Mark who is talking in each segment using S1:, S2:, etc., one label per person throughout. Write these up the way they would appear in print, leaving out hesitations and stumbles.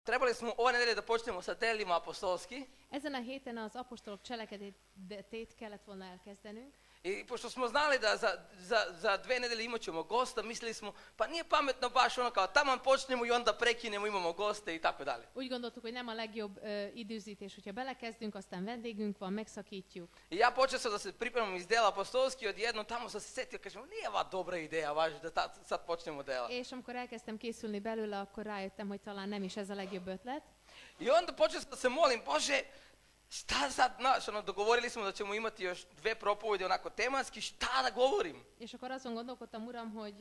S1: Trebali smo ove nedelje da počnemo sa delima apostolski.
S2: Ezen a héten az apostolok cselekedetét kellett volna elkezdenünk.
S1: I pošto smo znali da za 2 nedelje imat ćemo gosta, mislili smo, pa nije pametno baš ono kao taman počnemo i onda prekinemo, imamo goste i tako dalje.
S2: Úgy gondoltuk, hogy nem a legjobb időzítés, hogyha belekezdünk, aztán vendégünk van, megszakítjuk.
S1: I ja počeo sam da se pripremam iz dela apostolski, odjednom tamo sam se setio, kažem, nije ova dobra ideja, vaš, da sad počnemo dela.
S2: És amikor elkezdtem készülni belőle, akkor rájöttem, hogy talán nem is ez a legjobb ötlet.
S1: I onda počeo sam da se molim, Bože, šta sad, znaš, ono, dogovorili smo da ćemo imati još 2 propovedi onako tematski, šta da govorim?
S2: És akkor azon gondolkodtam, Uram, hogy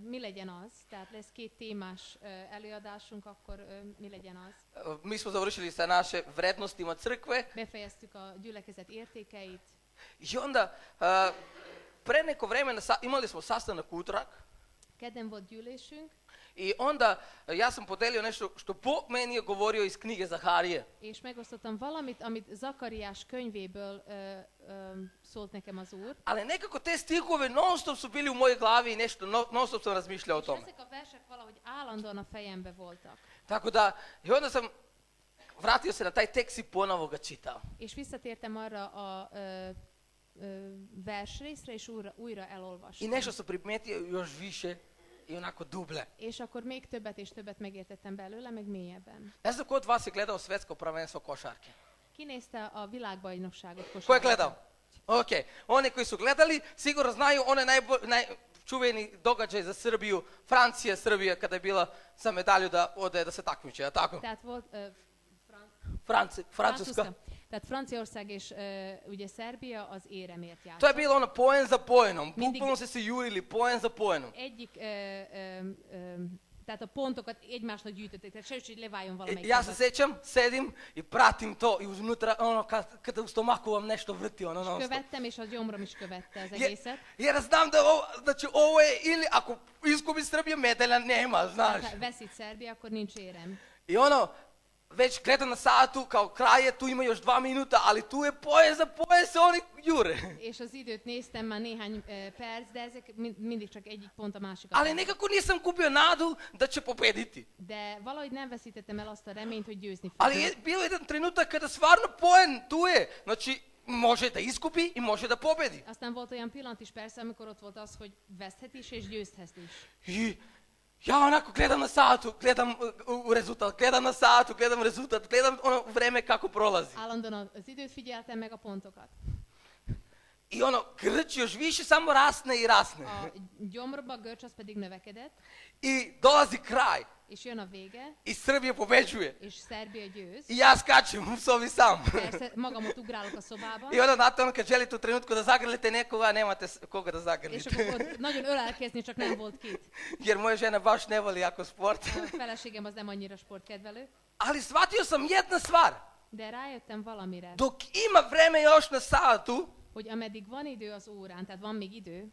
S2: mi legyen az, tehát lesz 2 témás előadásunk, akkor mi legyen az.
S1: Mi smo završili sa naše vrednostima crkve.
S2: Befejeztük a gyülekezet értékeit.
S1: I onda, pre neko vremena imali smo sastanak utorak.
S2: Kedden volt gyűlésünk.
S1: I onda ja sam podelio nešto što Bog meni je govorio iz knjige Zaharije.
S2: És megosztottam valamit, amit Zakariás könyvéből szólt nekem az Úr.
S1: Ali nekako te stihove non stop su bili u mojoj glavi i nešto non stop sam razmišljao o
S2: És
S1: tome.
S2: ezek a versek valahogy állandóan a fejembe voltak.
S1: Tako da, i onda sam vratio se na taj tekst i ponovo ga čitao.
S2: És visszatértem arra a versrészre, és újra
S1: I
S2: elolvastam.
S1: nešto sam primijetio još više i onako dublje.
S2: És akkor még többet és többet megértettem belőle, meg mélyebben.
S1: Ne znam ko od vas je gledao svetsko prvenstvo košarke?
S2: Ki nézte a világbajnokságot
S1: Ko je
S2: kosárlabda?
S1: gledao? Ok, oni koji su gledali sigurno znaju onaj najčuveni događaj za Srbiju, Srbija kada je bila za medalju da ode da se takmiče, tako?
S2: Tehát volt
S1: Francuska.
S2: Tehát Franciaország és ugye Szerbia az éremért
S1: To je
S2: játszott.
S1: bilo ono poen za poenom,
S2: Mindig-
S1: bukvalno se jurili poen za poenom.
S2: Egyik, tehát a pontokat egymásnak gyűjtötték, tehát se hogy leváljon valamelyik.
S1: Ja se
S2: csapat.
S1: sećam, sedim i pratim to i uznutra ono kada u stomaku vam nešto vrti ono non stop.
S2: Követtem, és a gyomrom is követte az egészet.
S1: Jer znam da će ovo je ili ako izgubi Srbija medalja nema, znaš.
S2: Ha veszít Szerbia, akkor nincs érem.
S1: I ono, već gledam na satu, kao kraj je, tu ima još 2 minuta, ali tu je poen za poen se oni jure.
S2: És az időt néztem már néhány perc, de ezek mindig csak egyik pont a másikat.
S1: Ali nekako nisam kupio nadu da će pobediti.
S2: De valahogy nem veszítettem el azt a reményt, hogy győzni
S1: Ali
S2: fogok.
S1: je bio jedan trenutak kada stvarno poen tu je. Znači, može da izgubi i može da pobedi.
S2: Aztán volt olyan pillanat is persze, amikor ott volt az, hogy veszthet is és győzhet is.
S1: I ja onako gledam na satu, gledam u rezultat, gledam na satu, gledam rezultat, gledam ono vreme kako prolazi.
S2: Állandóan az időt figyeltem, meg a pontokat.
S1: I ono, grč još više samo rasne i rasne.
S2: A gyomrba görcs az pedig növekedett,
S1: I dolazi kraj.
S2: és jön a vége,
S1: I Srbija pobeđuje.
S2: és Szerbia győz.
S1: I ja skačem u sobi sam.
S2: Persze magamot ugrálok a szobába,
S1: I onda znate ono kad želite u trenutku da zagrlite nekoga, nemate koga da
S2: és
S1: zagrlite.
S2: akkor ott nagyon ölelkezni, csak nem volt kit.
S1: Jer moja žena baš ne voli jako sport.
S2: A feleségem az nem annyira sportkedvelő,
S1: Ali shvatio sam jedna stvar.
S2: de rájöttem valamire,
S1: Dok ima vreme još na satu,
S2: hogy ameddig van idő az órán, tehát van még idő,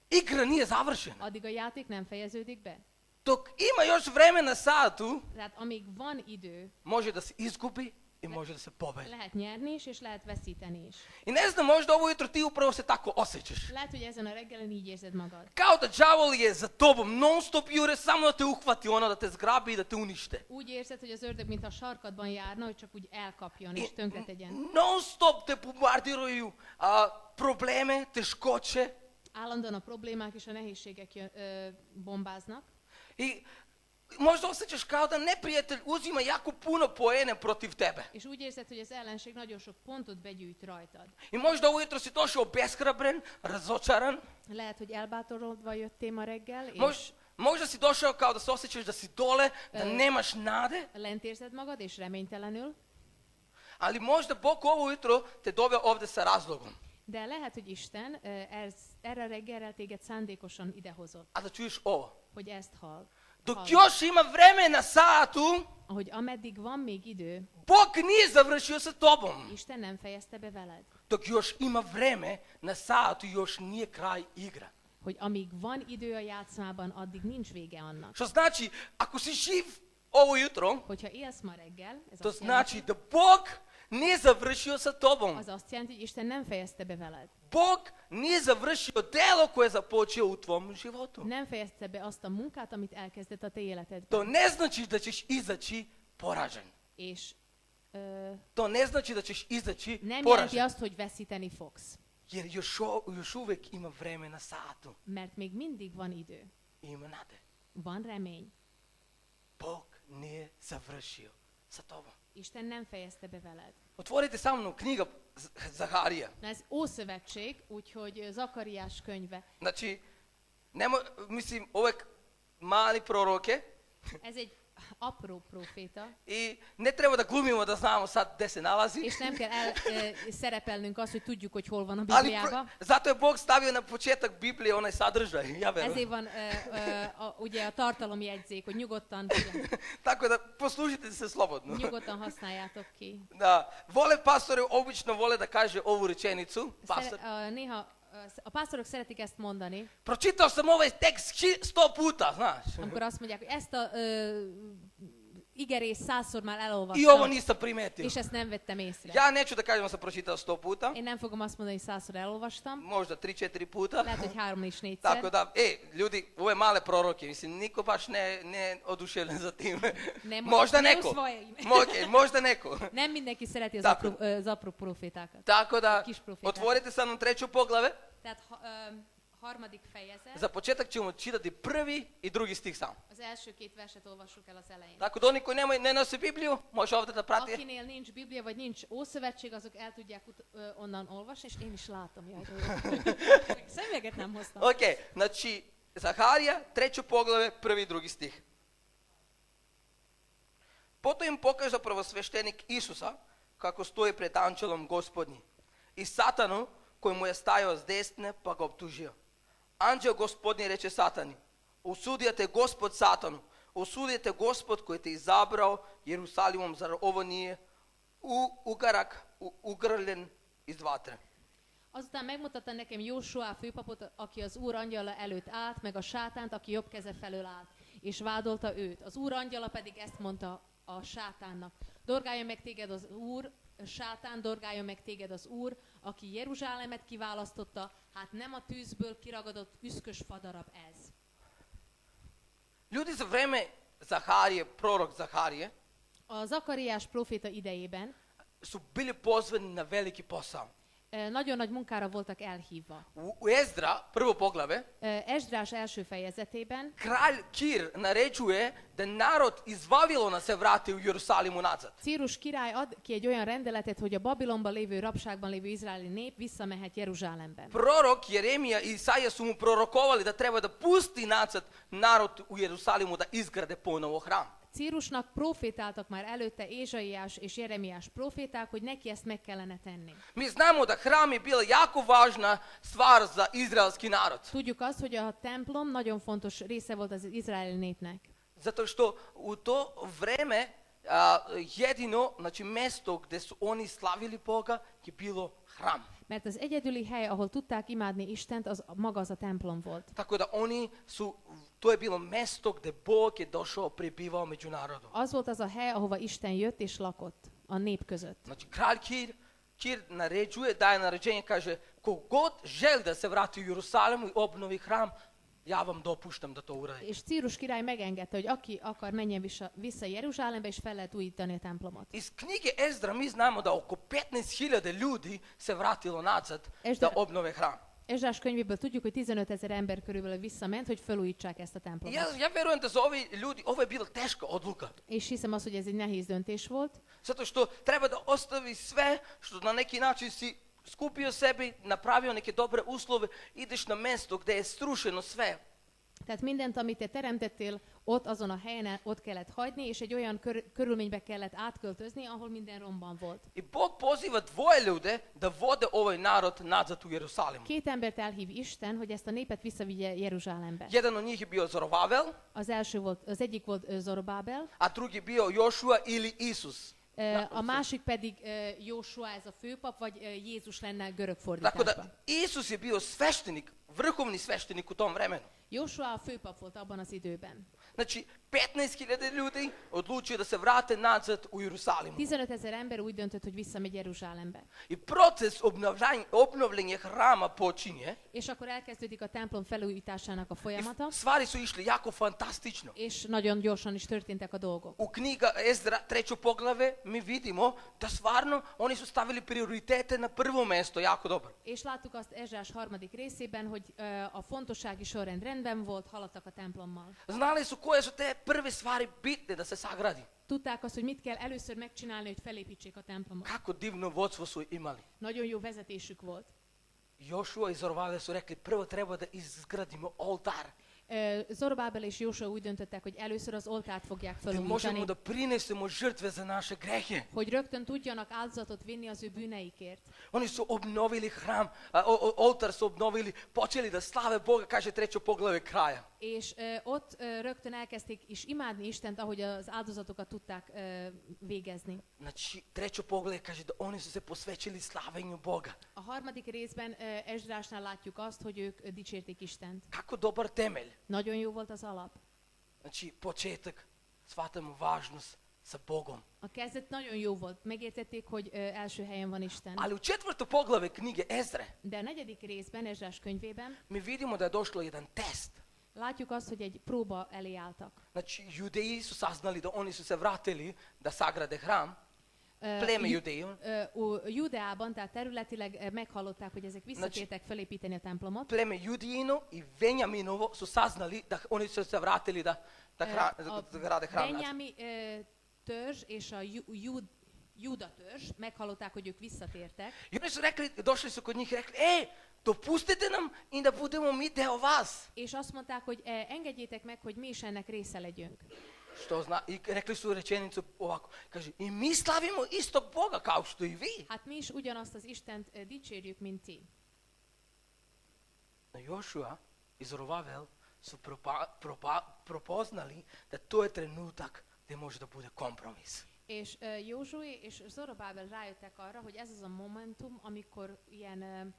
S1: igra nije završena.
S2: addig a játék nem fejeződik be.
S1: Dok ima još vreme na satu,
S2: Tehát amíg van idő,
S1: može da se izgubi i može da se pobedi.
S2: lehet nyerni is, és lehet veszíteni is.
S1: I ne znam, možda ovo jutro ti upravo se tako osjećaš.
S2: Lehet, hogy ezen a reggelen így érzed magad.
S1: Kao da đavol je za tobom, non stop jure, samo da te uhvati, ono da te zgrabi i da te unište.
S2: Úgy érzed, hogy az ördög, mint a sarkadban járna, hogy csak úgy elkapjon és
S1: I
S2: tönkretegyen.
S1: non stop te bombardiraju probleme, teškoće.
S2: Állandóan a problémák és a nehézségek bombáznak,
S1: I možda osjećaš kao da neprijatelj uzima jako puno poene protiv tebe.
S2: és úgy érzed, hogy az ellenség nagyon sok pontot begyűjt rajtad.
S1: I možda ujutro si došao obeshrabren, razočaran.
S2: Lehet, hogy elbátorodva jöttél ma reggel, és
S1: Možda si došao kao da se osjećaš da si dole, da nemaš nade.
S2: lent érzed magad, és reménytelenül,
S1: Ali možda Bog ovo jutro te doveo ovde sa razlogom.
S2: de lehet, hogy Isten erre a reggelre téged szándékosan idehozott,
S1: A da čuješ ovo.
S2: hogy ezt hall.
S1: Dok još ima vreme na satu,
S2: Hogy ameddig van még idő,
S1: Bog nije završio sa tobom.
S2: Isten nem fejezte be veled.
S1: Dok još ima vreme na satu, još nije kraj igra.
S2: Hogy amíg van idő a játszmában, addig nincs vége annak.
S1: Što znači, ako si živ ovo jutro,
S2: Hogyha élsz ma reggel, ez
S1: to
S2: azt jelenti,
S1: znači da Bog nije završio sa tobom.
S2: az azt jelenti, hogy Isten nem fejezte be veled.
S1: Bog nije završio delo koje je započeo u tvom životu.
S2: Nem fejezte be azt a munkát, amit elkezdett a te életedben.
S1: To ne znači da ćeš izaći poražen.
S2: És
S1: To ne znači da ćeš izaći
S2: nem jelenti
S1: poražen.
S2: azt, hogy veszíteni fogsz.
S1: Jer još uvijek ima vremena satu.
S2: Mert még mindig van idő.
S1: I ima nade.
S2: Van remény.
S1: Bog nije završio sa tobom.
S2: Isten nem fejezte be veled.
S1: Otvorite sa mnom knjiga Zaharija.
S2: Na ez Ószövetség, úgyhogy Zakariás könyve.
S1: Znači, mislim, ove mali proroke
S2: Ez egy apró proféta,
S1: i ne treba da glumimo da znamo sad gde se nalazi.
S2: és nem kell szerepelnünk azt, hogy tudjuk, hogy hol van a
S1: Ali
S2: Bibliában.
S1: zato je Bog stavio na početak Biblije onaj sadržaj, ja verujem.
S2: Ezért van ugye a tartalomjegyzék, hogy nyugodtan,
S1: Tako da poslušajte se slobodno.
S2: nyugodtan használjátok ki.
S1: Da, pastori obično vole da kaže ovu rečenicu. Pastor,
S2: Néha a pásztorok szeretik ezt mondani,
S1: pročitao sam ovaj tekst 100 puta, znaš.
S2: amikor azt mondják, hogy ezt a igerést 100-szor már
S1: I ovo
S2: elolvastam,
S1: nisam primetio.
S2: és ezt nem vettem észre.
S1: Ja neću da kažem da sam pročitao 100 puta,
S2: Én nem fogom azt mondani, hogy 100-szor elolvastam,
S1: možda 3-4 puta.
S2: lehet, hogy 3 és 4-szer.
S1: Tako da, ljudi, ove male proroke, mislim, niko baš ne oduševljen za tim.
S2: Nem,
S1: Možda
S2: ne
S1: neko.
S2: u svoje ime.
S1: Ok, možda neko.
S2: Nem mindenki szereti az
S1: Tako.
S2: apró profétákat.
S1: Tako da,
S2: Kiš profeták.
S1: otvorite sa mnom 3. poglave.
S2: Tehát harmadik fejezet,
S1: Za početak ćemo čitati 1. i 2. stih sam.
S2: az első 2 verset olvassuk el az elején.
S1: Tako da oni koji ne nose Bibliju, može ovdje da prati.
S2: Akinél nincs Biblia, vagy nincs Ószövetség, azok el tudják onnan olvasni, és én is látom. Jaj, szemüveget nem hoztam.
S1: Ok, znači, Zaharija, 3. poglave, 1. i 2. stih. Potom im pokaže prvosveštenik Isusa, kako stoji pred anđelom Gospodnji. I Satanu, koji mu je stajao s desne, pa ga optužio. Anđel Gospodnji reče Satani, osudio te Gospod Satanu, osudio te Gospod koji te izabrao Jerusalimom, zar ovo nije ugarak ugrljen iz vatre.
S2: Azután megmutatta nekem Jósuá főpapot, aki az Úr angyala előtt állt, meg a sátánt, aki jobb keze felől állt, és vádolta őt. Az Úr angyala pedig ezt mondta a sátánnak. Dorgáljon meg téged az Úr, sátán, dorgáljon meg téged az Úr, aki Jeruzsálemet kiválasztotta, hát nem a tűzből kiragadott üszkös fadarab ez.
S1: Ljudi za vreme Zaharije, prorok Zaharije,
S2: A Zakariás proféta idejében
S1: su bili pozvani na veliki posao.
S2: nagyon nagy munkára voltak elhívva.
S1: U Ezdra, 1. poglave,
S2: Esdrás első fejezetében
S1: kralj Kir naređuje da narod iz Vavilona se vrati u Jerusalimu nazad.
S2: Círus király ad ki egy olyan rendeletet, hogy a Babilonban lévő rabságban lévő izraeli nép visszamehet Jeruzsálemben.
S1: Prorok Jeremija i Isaija su mu prorokovali da treba da pusti nazad narod u Jerusalimu da izgrade ponovo hram.
S2: Círusnak profétáltak már előtte Ézsaiás és Jeremiás proféták, hogy neki ezt meg kellene tenni.
S1: Mi znamo da hram je bila jako važna stvar za izraelski narod.
S2: Tudjuk azt, hogy a templom nagyon fontos része volt az izraeli népnek.
S1: Zato što u to vreme jedino, znači mesto gde su oni slavili Boga je bilo hram.
S2: Mert az egyedüli hely, ahol tudták imádni Istent, az maga az a templom volt.
S1: Tako da to je bilo mesto gde Bog je došao, prebivao među narodom.
S2: Az volt az a hely, ahova Isten jött és lakott a nép között.
S1: Znači kralj Kir naređuje, daje naređenje, kaže, kogod želi da se vrati u Jerusalimu i obnovi hram, ja vam dopuštam da to uradi.
S2: És Círus király megengedte, hogy aki akar, menjen vissza Jeruzsálembe, és fel lehet újítani a templomot.
S1: Iz knjige Ezdra mi znamo da oko 15.000 ljudi se vratilo nazad da obnove hram.
S2: Esdrás könyvéből tudjuk, hogy 15 000 ember körülbelül visszament, hogy felújítsák ezt a templomot.
S1: Ja verujem da za ovi ljudi, ovo je bila teška odluka.
S2: És hiszem azt, hogy ez egy nehéz döntés volt.
S1: Zato što treba da ostavi sve, što na neki način si skupio sebi, napravio neke dobre uslove, ideš na mesto gde je strušeno sve.
S2: Tehát mindent, amit te teremtettél, ott azon a helyen ott kellett hagyni, és egy olyan körülménybe kellett átköltözni, ahol minden romban volt.
S1: I Bog poziva dvoje ljude da vode ovaj narod nazad u Jerusalimu.
S2: Két embert elhív Isten, hogy ezt a népet visszavigye Jeruzsálembe.
S1: Jedan od njih je bio Zorobabel,
S2: Az egyik volt Zorobábel,
S1: a drugi je bio Jošua ili Isus.
S2: A másik pedig Jósua, ez a főpap, vagy Jézus lenne görög
S1: Tako
S2: fordításban.
S1: da Isus je bio sveštenik, vrhovni sveštenik u tom vremenu.
S2: Jósua a főpap volt abban az időben.
S1: Znači, 15.000 ljudi odlučio da se vrate nazad u Jerusalimu.
S2: 15 000 ember úgy döntött, hogy visszamegy Jeruzsálembe.
S1: I proces obnovljenja hrama počinje.
S2: És akkor elkezdődik a templom felújításának a
S1: I
S2: folyamata,
S1: stvari su išli jako fantastično.
S2: és nagyon gyorsan is történtek a dolgok.
S1: U knjiga Ezdra, 3. poglavlje, mi vidimo da stvarno oni su stavili prioritete na prvo mesto, jako dobro.
S2: És láttuk azt Ezrás 3. részében, hogy a fontossági sorrend rendben volt, haladtak a templommal.
S1: Znali su koje su te prve stvari bitne da se sagradi.
S2: Tudták azt, hogy mit kell először megcsinálni, hogy felépítsék a templomot.
S1: Kako divno vodstvo su imali.
S2: Nagyon jó vezetésük volt.
S1: Jošua i Zorobabel su rekli, prvo treba da izgradimo oltar.
S2: Zorobábel és Jósua úgy döntöttek, hogy először az oltárt fogják
S1: Da možemo
S2: felújítani,
S1: da prinesemo žrtve za naše grehe.
S2: hogy rögtön tudjanak áldozatot vinni az ő bűneikért.
S1: Oni su obnovili hram, oltar su obnovili, počeli da slave Boga, kaže 3. poglavlje kraja.
S2: És ott rögtön elkezdték is imádni Istent, ahogy az áldozatokat tudták végezni.
S1: Znači, 3. poglavlje kaže da oni su se posvećili slavenju Boga.
S2: A 3. részben Ezrásnál látjuk azt, hogy ők dicsérték Istent.
S1: Kako dobar temelj.
S2: Nagyon jó volt az alap.
S1: Znači, početak, shvatamo važnost sa Bogom.
S2: A kezdet nagyon jó volt. Megértették, hogy első helyen van Isten.
S1: Ali u 4. poglavlje knjige Ezre
S2: De a 4. részben, Ezrás könyvében
S1: mi vidimo da je došlo jedan test.
S2: látjuk azt, hogy egy próba elé álltak.
S1: Znači, judeji su saznali da oni su se vratili da sagrade hram. Pleme Judeju.
S2: Judeában, tehát területileg meghallották, hogy ezek visszatértek felépíteni a templomot.
S1: Pleme Judijino i Venjaminovo su saznali da oni su se vratili da grade hram.
S2: Benjami törzs és a Juda törzs meghallották, hogy ők visszatértek.
S1: I oni su rekli, došli su kod njih i rekli, dopustite nam i da budemo mi deo vas.
S2: És azt mondták, hogy engedjétek meg, hogy mi is ennek része legyünk.
S1: Što zna, i rekli su rečenicu ovako, kaže, i mi slavimo istog Boga kao što i vi.
S2: Hát mi is ugyanazt az Istent dicsérjük, mint ti.
S1: No Jošua i Zorobabel su propoznali da to je trenutak gdje može da bude kompromis.
S2: És Józsué és Zorobábel rájöttek arra, hogy ez az a momentum, amikor ilyen,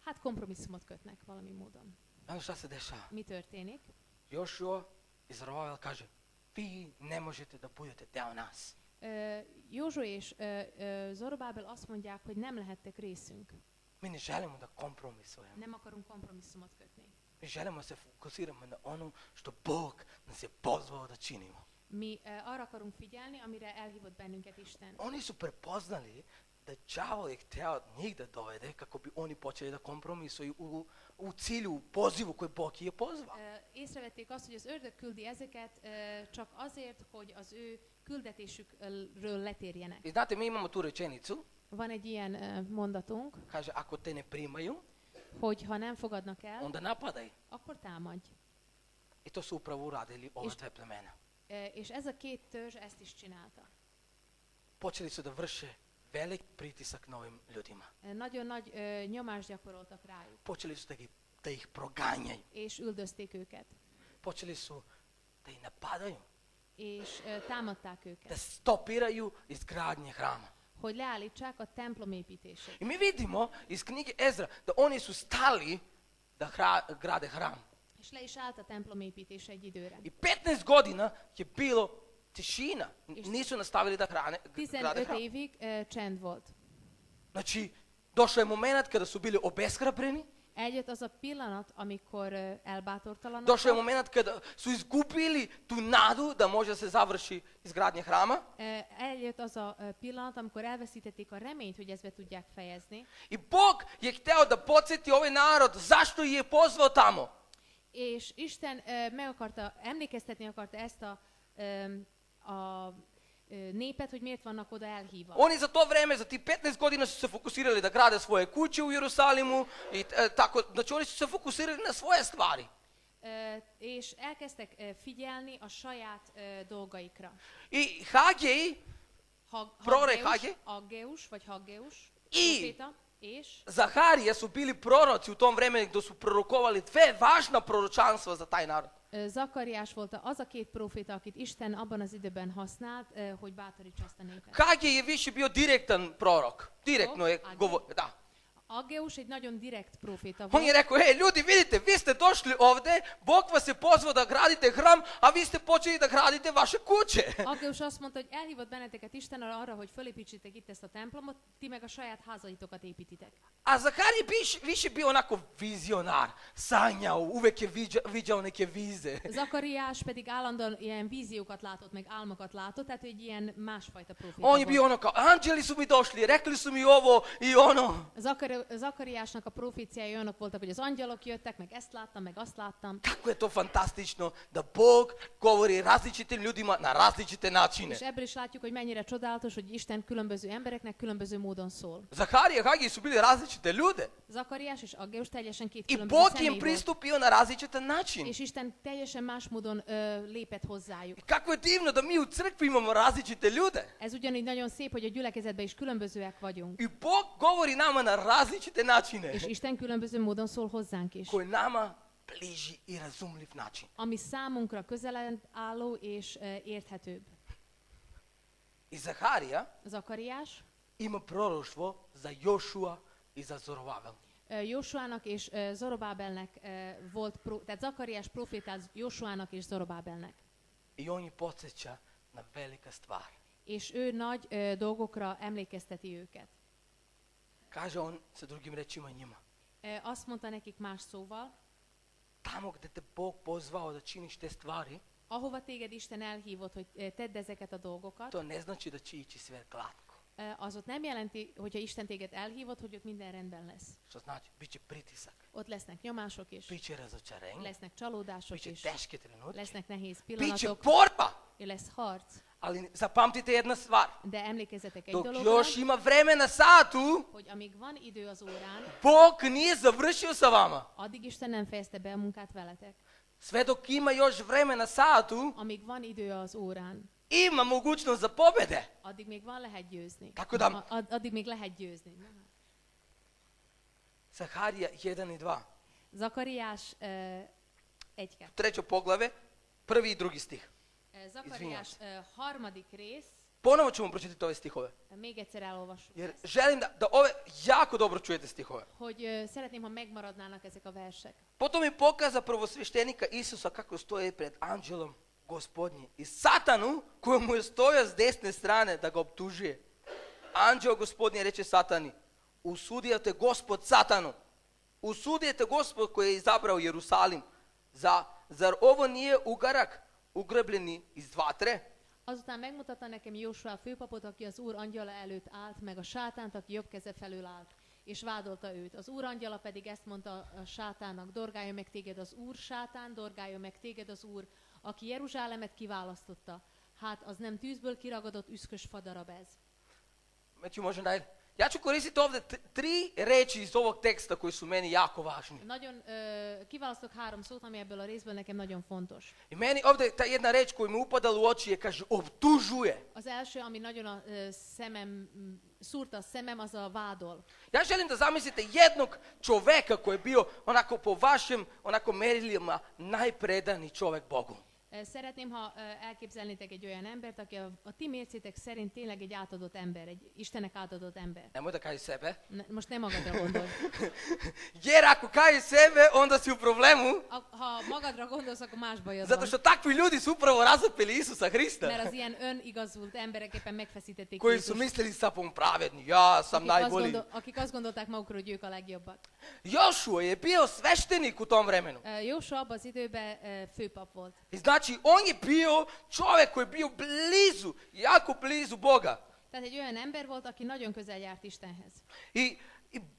S2: hát kompromisszumot kötnek valami módon.
S1: Ano šta se dešava?
S2: Mi történik?
S1: Jošua i Zorobabel kaže, vi ne možete da budete deo nas.
S2: Józsué és Zorobábel azt mondják, hogy nem lehettek részünk.
S1: Mi ne želimo da kompromisujemo.
S2: Nem akarunk kompromisszumot kötni.
S1: Mi želimo da se fokusiramo na ono što Bog nas je pozvao da činimo.
S2: Mi arra akarunk figyelni, amire elhívott bennünket Isten.
S1: Oni su prepoznali da đavo je hteo njih da dovede kako bi oni počeli da kompromisuju u cilju, u pozivu koji Bog je pozvao.
S2: Észrevették azt, hogy az ördög küldi ezeket csak azért, hogy az ő küldetésükről letérjenek.
S1: I znate, mi imamo tu rečenicu,
S2: Van egy ilyen mondatunk,
S1: kaže, ako te ne primaju,
S2: hogy ha nem fogadnak el,
S1: onda napadaj.
S2: akkor támadj.
S1: I to su upravo uradili ova dve plemena.
S2: És ez a két törzs ezt is csinálta.
S1: Počeli su da vrše velik pritisak na ovim ljudima.
S2: Nagyon nagy nyomást gyakoroltak rájuk,
S1: Počeli su da ih proganjaju.
S2: és üldözték őket,
S1: Počeli su da ih napadaju,
S2: és támadták
S1: da
S2: őket,
S1: stopiraju izgradnje hrama.
S2: hogy leállítsák a templom építését.
S1: I mi vidimo iz knjige Ezra da oni su stali da grade hram.
S2: És le is állt a templom építése egy időre.
S1: I 15 godina je bilo tišina. Nisu nastavili da grade
S2: 15
S1: hram.
S2: évig csend volt.
S1: Znači, došao je moment kada su bili obeshrabreni.
S2: Eljött az a pillanat, amikor
S1: Došao je
S2: elbátortalanodtak.
S1: moment kada su izgubili tu nadu da može se završi izgradnje hrama.
S2: Eljött az a pillanat, amikor elveszítették a reményt, hogy ezt be tudják fejezni.
S1: I Bog je hteo da podsjeti ovaj narod zašto ih je pozvao tamo.
S2: És Isten emlékeztetni akarta ezt a népet, hogy miért vannak oda elhívva.
S1: Oni za to vreme, za tih 15 godina su se fokusirali da grade svoje kuće u Jerusalimu i tako, znači oni su se fokusirali na svoje stvari.
S2: És elkezdtek figyelni a saját dolgaikra.
S1: I Hagej, prorok Hagej,
S2: Aggeus vagy Haggeus,
S1: I
S2: proféta, és
S1: Zaharija su bili proroci u tom vremenu gdje su prorokovali dve važna proročanstva za taj narod.
S2: Zakariás volt az a két proféta, akit Isten abban az időben használt, hogy bátorítsa ezt a népet.
S1: Hagej je više bio direktan prorok. Direktno je
S2: Hagej?
S1: govorio, da.
S2: Aggeus egy nagyon direkt proféta
S1: On je
S2: volt.
S1: rekao, hej ljudi, vidite, vi ste došli ovdje, Bog vas je pozvao da gradite hram, a vi ste počeli da gradite vaše kuće.
S2: Aggeus azt mondta, hogy elhívott benneteket Isten arra, hogy fölépítsétek itt ezt a templomot, ti meg a saját házaitokat építitek.
S1: A Zahar je više bio onako vizionar, sanjao, uvijek je viđao neke vize.
S2: Zakariás pedig állandóan ilyen víziókat látott, meg álmokat látott, tehát egy ilyen másfajta proféta
S1: On je
S2: volt.
S1: bio ono kao, anđeli su mi došli, rekli su mi ovo i ono.
S2: Zakariásnak a proféciái olyanok voltak, hogy az angyalok jöttek, meg ezt láttam, meg azt láttam.
S1: Kako je to fantastično da Bog govori različitim ljudima na različite načine.
S2: És ebből is látjuk, hogy mennyire csodálatos, hogy Isten különböző embereknek különböző módon szól.
S1: Zahar i Hagij su bili različite ljude.
S2: Zakariás és Aggeus teljesen két
S1: I
S2: különböző
S1: Bog im
S2: személy volt.
S1: pristupio na različitan način.
S2: És Isten teljesen más módon lépett hozzájuk.
S1: I kako je divno da mi u crkvi imamo različite ljude.
S2: Ez ugyanígy nagyon szép, hogy a gyülekezetben is különbözőek vagyunk.
S1: I Bog govori nama na različite načine.
S2: És Isten különböző módon szól hozzánk is.
S1: Koji nama bliži i razumljiv način.
S2: Ami számunkra közelebb álló és érthetőbb.
S1: I Zaharija
S2: Zakariás,
S1: ima proroštvo za Jošua i za Zorovavel.
S2: Jósuának és Zorobábelnek volt, tehát Zakariás profétál Jósuának és Zorobábelnek.
S1: I on je podsjeća na velika stvar.
S2: És ő nagy dolgokra emlékezteti őket.
S1: Kaže on sa drugim rečima njima.
S2: Azt mondta nekik más szóval,
S1: Tamo gdje te Bog pozvao da činiš te stvari,
S2: ahova téged Isten elhívott, hogy tedd ezeket a dolgokat,
S1: to ne znači da će ići sve glatko.
S2: az ott nem jelenti, hogyha Isten téged elhívott, hogy ott minden rendben lesz.
S1: Što znači, bit će pritisak,
S2: Ott lesznek nyomások is,
S1: bit će razočarenje,
S2: lesznek csalódások
S1: bit će
S2: is,
S1: teške trenutke,
S2: lesznek nehéz
S1: bit će
S2: pillanatok,
S1: borba.
S2: lesz harc.
S1: Ali zapamtite jedna stvar.
S2: De emlékezzetek egy
S1: Dok
S2: dologra,
S1: još ima vremena satu,
S2: hogy amíg van idő az órán,
S1: Bog nije završio sa vama.
S2: addig Isten nem fejezte be a munkát veletek.
S1: Sve dok ima još vremena satu,
S2: Amíg van idő az órán,
S1: ima mogućnost za pobjede.
S2: addig még van lehet győzni.
S1: Tako da-
S2: Addig még lehet győzni.
S1: Zaharija 1 i 2.
S2: Zakariás 1-2.
S1: Treće poglave, prvi i drugi stih.
S2: Zakariás harmadik rész,
S1: Ponovo ćemo pročitati ove stihove.
S2: még egyszer elolvassuk,
S1: Jer želim da ove jako dobro čujete stihove.
S2: hogy szeretném, ha megmaradnának ezek a versek.
S1: Potom mi pokaza prvosveštenika Isusa kako stoji pred anđelom Gospodnji i Satanu koji mu je stojao s desne strane da ga optužuje. Anđeo Gospodnji reče Satani, usudio te Gospod Satanu, usudio te Gospod koji je izabrao Jerusalim. Zar ovo nije ugarak ugrebljeni iz vatre?
S2: Azután megmutatta nekem Jósua főpapot, aki az Úr angyala előtt állt, meg a sátánt, aki jobb keze felül állt, és vádolta őt. Az Úr angyala pedig ezt mondta a sátának, dorgálja meg téged az Úr, sátán, dorgálja meg téged az Úr, aki Jeruzsálemet kiválasztotta. Hát az nem tűzből kiragadott üszkös fadarab ez.
S1: Znači možem dalje. Ja ću koristiti ovdje tri reči iz ovog teksta koji su meni jako važni.
S2: Nagyon kiválasztok 3 szót, ami ebből a részből nekem nagyon fontos.
S1: I meni ovdje ta jedna reč koju mi upadala u oči je, kaže, optužuje.
S2: Az első, ami nagyon a szúrta a szemem, az a vádol.
S1: Ja želim da zamislite jednog čoveka koji je bio onako po vašem onako merilima najpredaniji čovek Bogu.
S2: Szeretném, ha elképzelnétek egy olyan embert, aki a ti mércétek szerint tényleg egy átadott ember, egy Istennek átadott ember.
S1: Nemoj da kaže sebe.
S2: Most nem magadra gondolj.
S1: Jer ako kaže sebe, onda si u problemu.
S2: Ha magadra gondolsz, akkor más bajod
S1: Zato
S2: van.
S1: što takvi ljudi su upravo razapeli Isusa Hrista.
S2: Mert az ilyen önigazult emberek éppen megfeszítették
S1: Koji su
S2: Jézust.
S1: mislili sa pom pravedni. Ja sam najbolji.
S2: Akik azt gondolták magukról, hogy ők a legjobbak.
S1: Jošua je bio sveštenik u tom vremenu.
S2: Jósua abban az időben főpap volt.
S1: I znači on je bio čovjek koji je bio blizu, jako blizu Boga.
S2: Tehát egy olyan ember volt, aki nagyon közel járt Istenhez.
S1: I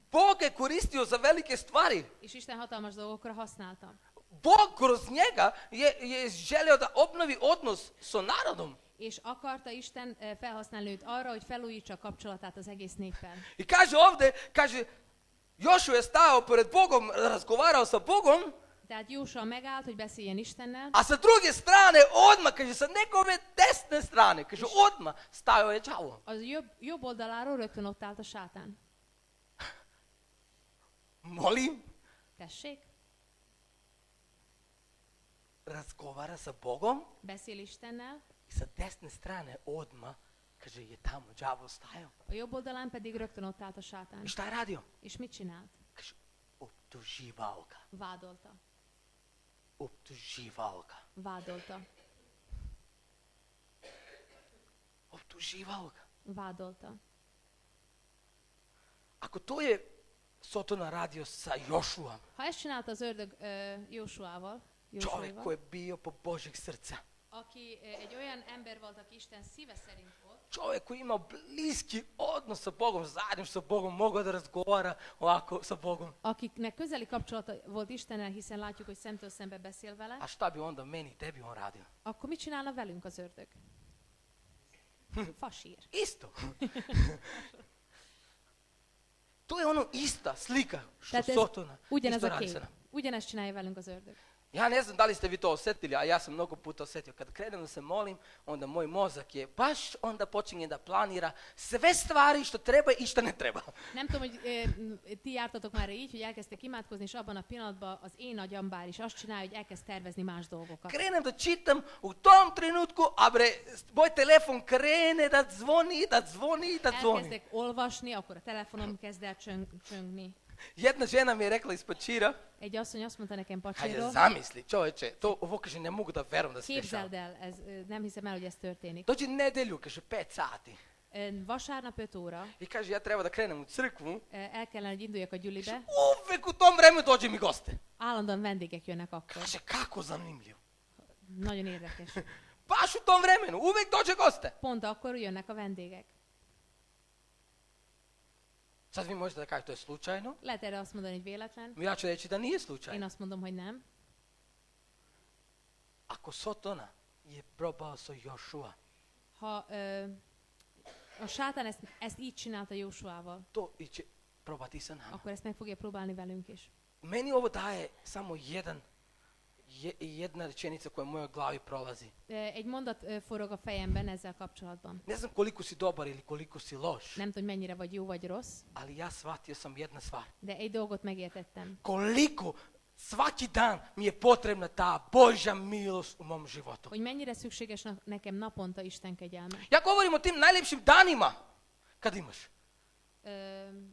S1: Bog je koristio za velike stvari.
S2: És Isten hatalmas dolgokra használta.
S1: Bog kroz njega je želio da obnovi odnos sa narodom.
S2: És akarta Isten felhasználni őt arra, hogy felújítsa a kapcsolatát az egész néppel.
S1: I kaže ovdje, kaže, Jošua je stajao pred Bogom, razgovarao sa Bogom,
S2: Tehát Jósua megállt, hogy beszéljen Istennel,
S1: a sa druge strane odmah, kaže, sa nekome desne strane, kaže, odmah stajao je đavo.
S2: az jobb oldaláról rögtön ott állt a sátán.
S1: Molim,
S2: Tessék,
S1: razgovara sa Bogom
S2: beszél Istennel,
S1: i sa desne strane odmah Kaže, je tamo đavo stajao.
S2: A jobb oldalán pedig rögtön ott állt a
S1: I
S2: sátán.
S1: šta je radio?
S2: És mit csinált?
S1: Kaže, optuživao ga.
S2: Vádolta.
S1: Optuživao ga.
S2: Vádolta.
S1: Optuživao ga.
S2: Vádolta.
S1: Ako to je Sotona radio sa Jošuom,
S2: Ha ezt csinálta az ördög Jósuával,
S1: čovjek koji je bio po Božeg srca,
S2: aki egy olyan ember volt, aki Isten szíve szerint volt,
S1: čovjek koji je imao bliski odnos sa Bogom, zajedno sa Bogom, mogao da razgovara ovako sa Bogom.
S2: akiknek közeli kapcsolata volt Istennel, hiszen látjuk, hogy szemtől szembe beszél vele,
S1: A šta bi onda meni i tebi on radio?
S2: akkor mit csinálna velünk az ördög? Fasír.
S1: Isto. To je ono ista slika što
S2: Tehát ez
S1: Sotona
S2: ugyanez
S1: isto
S2: a
S1: radi
S2: kép.
S1: sa nama.
S2: Ugyanezt csinálja velünk az ördög.
S1: Ja ne znam da li ste vi to osjetili, a ja sam mnogo puta osjetio. Kad krenem da se molim, onda moj mozak je baš onda počinje da planira sve stvari što treba i što ne treba.
S2: Nem tudom, hogy ti jártatok már így, hogy elkezdtek imádkozni, és abban a pillanatban az én agyambár is azt csinálja, hogy elkezd tervezni más dolgokat.
S1: Krenem da čitam, u tom trenutku, a bre, moj telefon krene da zvoni, da zvoni, da zvoni.
S2: Elkezdek olvasni, akkor a telefonom kezd el csöngni.
S1: Jedna žena mi je rekla ispod Čira,
S2: Egy asszony azt mondta nekem
S1: kaže,
S2: Pacséról,
S1: zamisli, čovječe, to ovo kaže, ne mogu da verujem da se dešava.
S2: képzeld el, nem hiszem el, hogy ez történik.
S1: Dođe nedelju, kaže, 5 sati.
S2: Vasárnap 5 óra,
S1: I kaže, ja treba da krenem u crkvu.
S2: el kellene, hogy induljak a gyülibe,
S1: Uvek u tom vremenu dođe mi goste.
S2: állandóan vendégek jönnek akkor.
S1: Kaže, kako zanimljivo.
S2: Nagyon érdekes.
S1: Baš u tom vremenu, uvek dođe goste.
S2: Pont akkor jönnek a vendégek.
S1: Sad vi možete da kažete, to je slučajno.
S2: Lehet erre azt mondani, hogy véletlen.
S1: Ja ću reći da nije
S2: Én
S1: slučajno.
S2: azt mondom, hogy nem.
S1: Ako Sotona je probao sa Jošua,
S2: Ha a sátán ezt így csinálta Jósuával,
S1: to i će probati sa nama.
S2: akkor ezt meg fogja próbálni velünk is.
S1: Meni ovo daje samo jedna rečenica koja u mojoj glavi prolazi.
S2: Egy mondat forog a fejemben ezzel kapcsolatban.
S1: Ne znam koliko si dobar ili koliko si loš,
S2: Nem tudom, mennyire vagy jó vagy rossz,
S1: ali ja shvatio sam jedna stvar.
S2: de egy dolgot megértettem.
S1: Koliko svaki dan mi je potrebna ta Božja milost u mom životu.
S2: Hogy mennyire szükséges nekem naponta Isten kegyelme.
S1: Ja govorim o tim najljepšim danima kad imaš.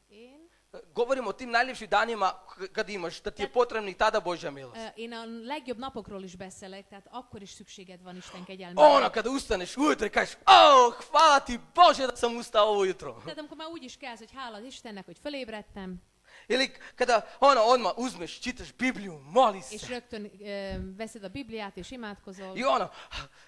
S2: Én?
S1: Govorim o tim najljepšim danima kad imaš, da ti je potrebna i tada Božja milost.
S2: Én a legjobb napokról is beszélek, tehát akkor is szükséged van Isten kegyelmére.
S1: Ono kada ustaneš ujutro i kažeš, hvala ti Bože da sam ustao ovo jutro.
S2: Tehát amikor már úgy is kelsz, hogy hála az Istennek, hogy fölébredtem,
S1: Ili kada odmah uzmeš, čitaš Bibliju, moli
S2: és
S1: se.
S2: rögtön veszed a Bibliát, és imádkozol,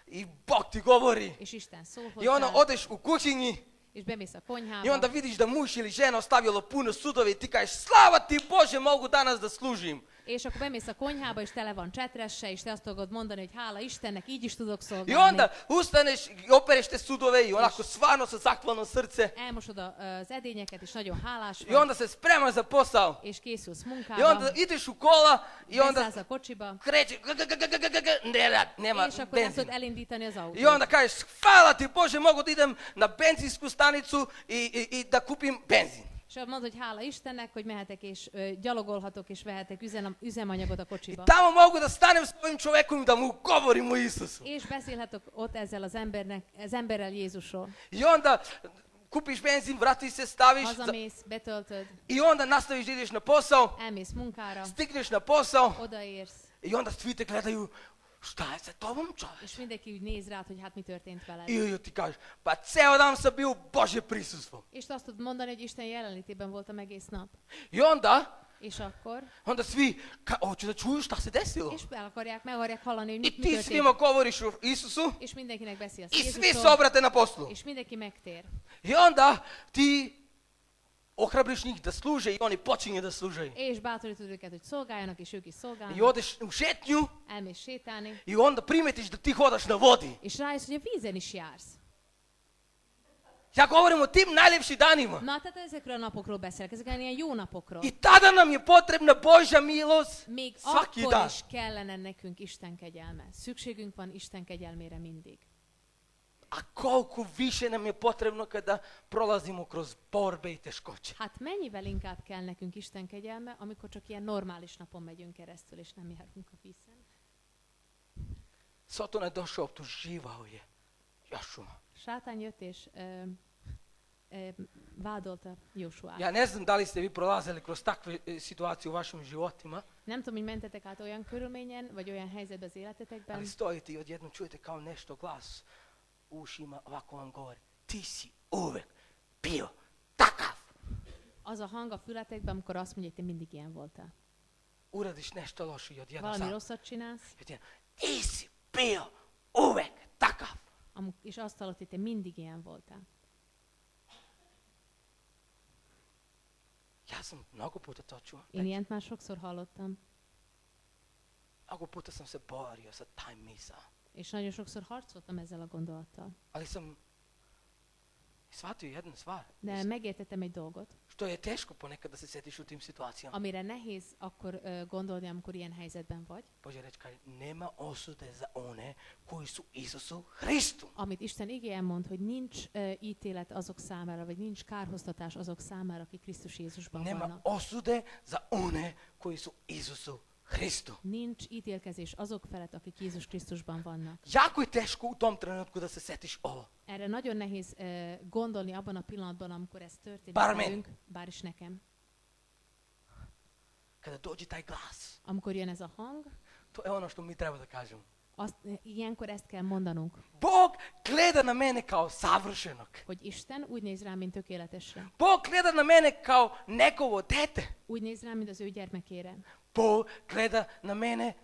S1: I Bog ti govori.
S2: és Isten szól
S1: I
S2: hozzá,
S1: odeš u kuhinji
S2: és bemész a
S1: i
S2: konyhába,
S1: onda vidiš da muž ili žena ostavilo puno sudove i ti kažeš, slava ti Bože, mogu danas da služim.
S2: és akkor bemész a konyhába, és tele van csetresse, és te azt fogod mondani, hogy hála Istennek, így is tudok
S1: I
S2: szolgálni.
S1: onda ustaneš i opereš te sudove i onako stvarno sa zahvalno srce.
S2: Elmosod az edényeket, és nagyon hálás
S1: I
S2: vagy,
S1: onda se spremaš za posao.
S2: és készülsz
S1: I
S2: munkába,
S1: onda ideš u kola i onda
S2: beszállsz a kocsiba,
S1: kreće, nema
S2: és akkor nem tudod
S1: benzina.
S2: elindítani az
S1: I
S2: autót.
S1: onda kažeš, hvala ti Bože, mogu da idem na benzinsku stanicu i da kupim benzin.
S2: És mondod, hogy hála Istennek, hogy mehetek és gyalogolhatok, és vehetek üzemanyagot a
S1: I
S2: kocsiba.
S1: tamo mogu da stanem s ovim čovekom i da mu govorim o Isusu.
S2: És beszélhetek ott ezzel az emberrel Jézusról.
S1: I onda kupiš benzin, vratiš se, staviš
S2: Hazamész, betöltöd,
S1: i onda nastaviš da ideš na posao,
S2: elmész munkára,
S1: stigneš na posao
S2: odaérsz,
S1: i onda svi te gledaju, šta je sa tobom čoveč?
S2: és mindenki úgy néz rád, hogy hát mi történt veled.
S1: I ti kažeš, pa ceo dan sam bio u Božje prisustvo.
S2: És te azt tudod mondani, hogy Isten jelenlétében voltam egész nap.
S1: I
S2: És akkor,
S1: onda svi, hoću da čuju šta se desilo.
S2: és meg akarják hallani, hogy
S1: I
S2: mi
S1: ti
S2: történt.
S1: svima govoriš o Isusu
S2: És mindenkinek beszélsz
S1: i svi se
S2: Jézusról,
S1: obrate na poslu.
S2: és mindenki megtér.
S1: I onda ti ohrabriš njih da služe i oni počinju da služaju.
S2: És bátorítod őket, hogy szolgáljanak, és ők is
S1: I
S2: szolgálnak.
S1: odeš u šetnju
S2: Elmész sétálni,
S1: i onda primetiš da ti hodaš na vodi.
S2: és rájössz, hogy a vízen is jársz.
S1: Ja govorim o tim najljepšim danima.
S2: Na, tehát ezekről a napokról beszélek, ezekről ilyen jó napokról.
S1: I tada nam je potrebna Božja milost
S2: Még
S1: svaki
S2: akkor
S1: dan.
S2: is kellene nekünk Isten kegyelme. Szükségünk van Isten kegyelmére mindig.
S1: A koliko više nam je potrebno kada prolazimo kroz borbe i teškoće.
S2: Hát mennyivel inkább kell nekünk Isten kegyelme, amikor csak ilyen normális napon megyünk keresztül, és nem járunk a vízen.
S1: Sotona je došao, optuživao je Jošua.
S2: sátán jött és vádolta Jósuát.
S1: Ja ne znam da li ste vi prolazili kroz takve situacije u vašim životima,
S2: Nem tudom, hogy mentetek át olyan körülményen, vagy olyan helyzetben az életetekben,
S1: ali stojite i odjednom čujete kao nešto glas u ušima, ovako vam govori. Ti si uvek bio takav.
S2: az a hang a fületekben, amikor azt mondja, hogy te mindig ilyen voltál.
S1: Uradiš nešto loše i odjednom
S2: Valami
S1: sam.
S2: rosszat csinálsz,
S1: Ti si bio uvek takav.
S2: és azt hallod, hogy te mindig ilyen voltál.
S1: Ja sam mnogo puta to čuo.
S2: Én ilyent már sokszor hallottam,
S1: Mnogo puta sam se borio sa taj misao.
S2: és nagyon sokszor harcoltam ezzel a gondolattal.
S1: Ali sam shvatio jednu stvar.
S2: De megértettem egy dolgot,
S1: Što je teško ponekad da se sjetiš u tim situacijama.
S2: amire nehéz akkor gondolni, amikor ilyen helyzetben vagy.
S1: Bože reći kaže, nema osude za one koji su Isusu Hristu.
S2: Amit Isten igéje mond, hogy nincs ítélet azok számára, vagy nincs kárhoztatás azok számára, akik Krisztus Jézusban
S1: Nema
S2: vannak.
S1: osude za one koji su Isusu Hristu.
S2: Nincs ítélkezés azok felett, akik Jézus Krisztusban vannak.
S1: Jako je teško u tom trenutku da se sjetiš ovo.
S2: Erre nagyon nehéz gondolni abban a pillanatban, amikor ez történik
S1: Bár meni.
S2: velünk, bár is nekem.
S1: Kada dođe taj glas,
S2: Amikor jön ez a hang,
S1: to je ono što mi treba da kažemo.
S2: ilyenkor ezt kell mondanunk,
S1: Bog gleda na mene kao savršenog.
S2: hogy Isten úgy néz rám, mint tökéletesre.
S1: Bog gleda na mene kao nekovo dete.
S2: Úgy néz rám, mint az ő gyermekére.
S1: Bog gleda na mene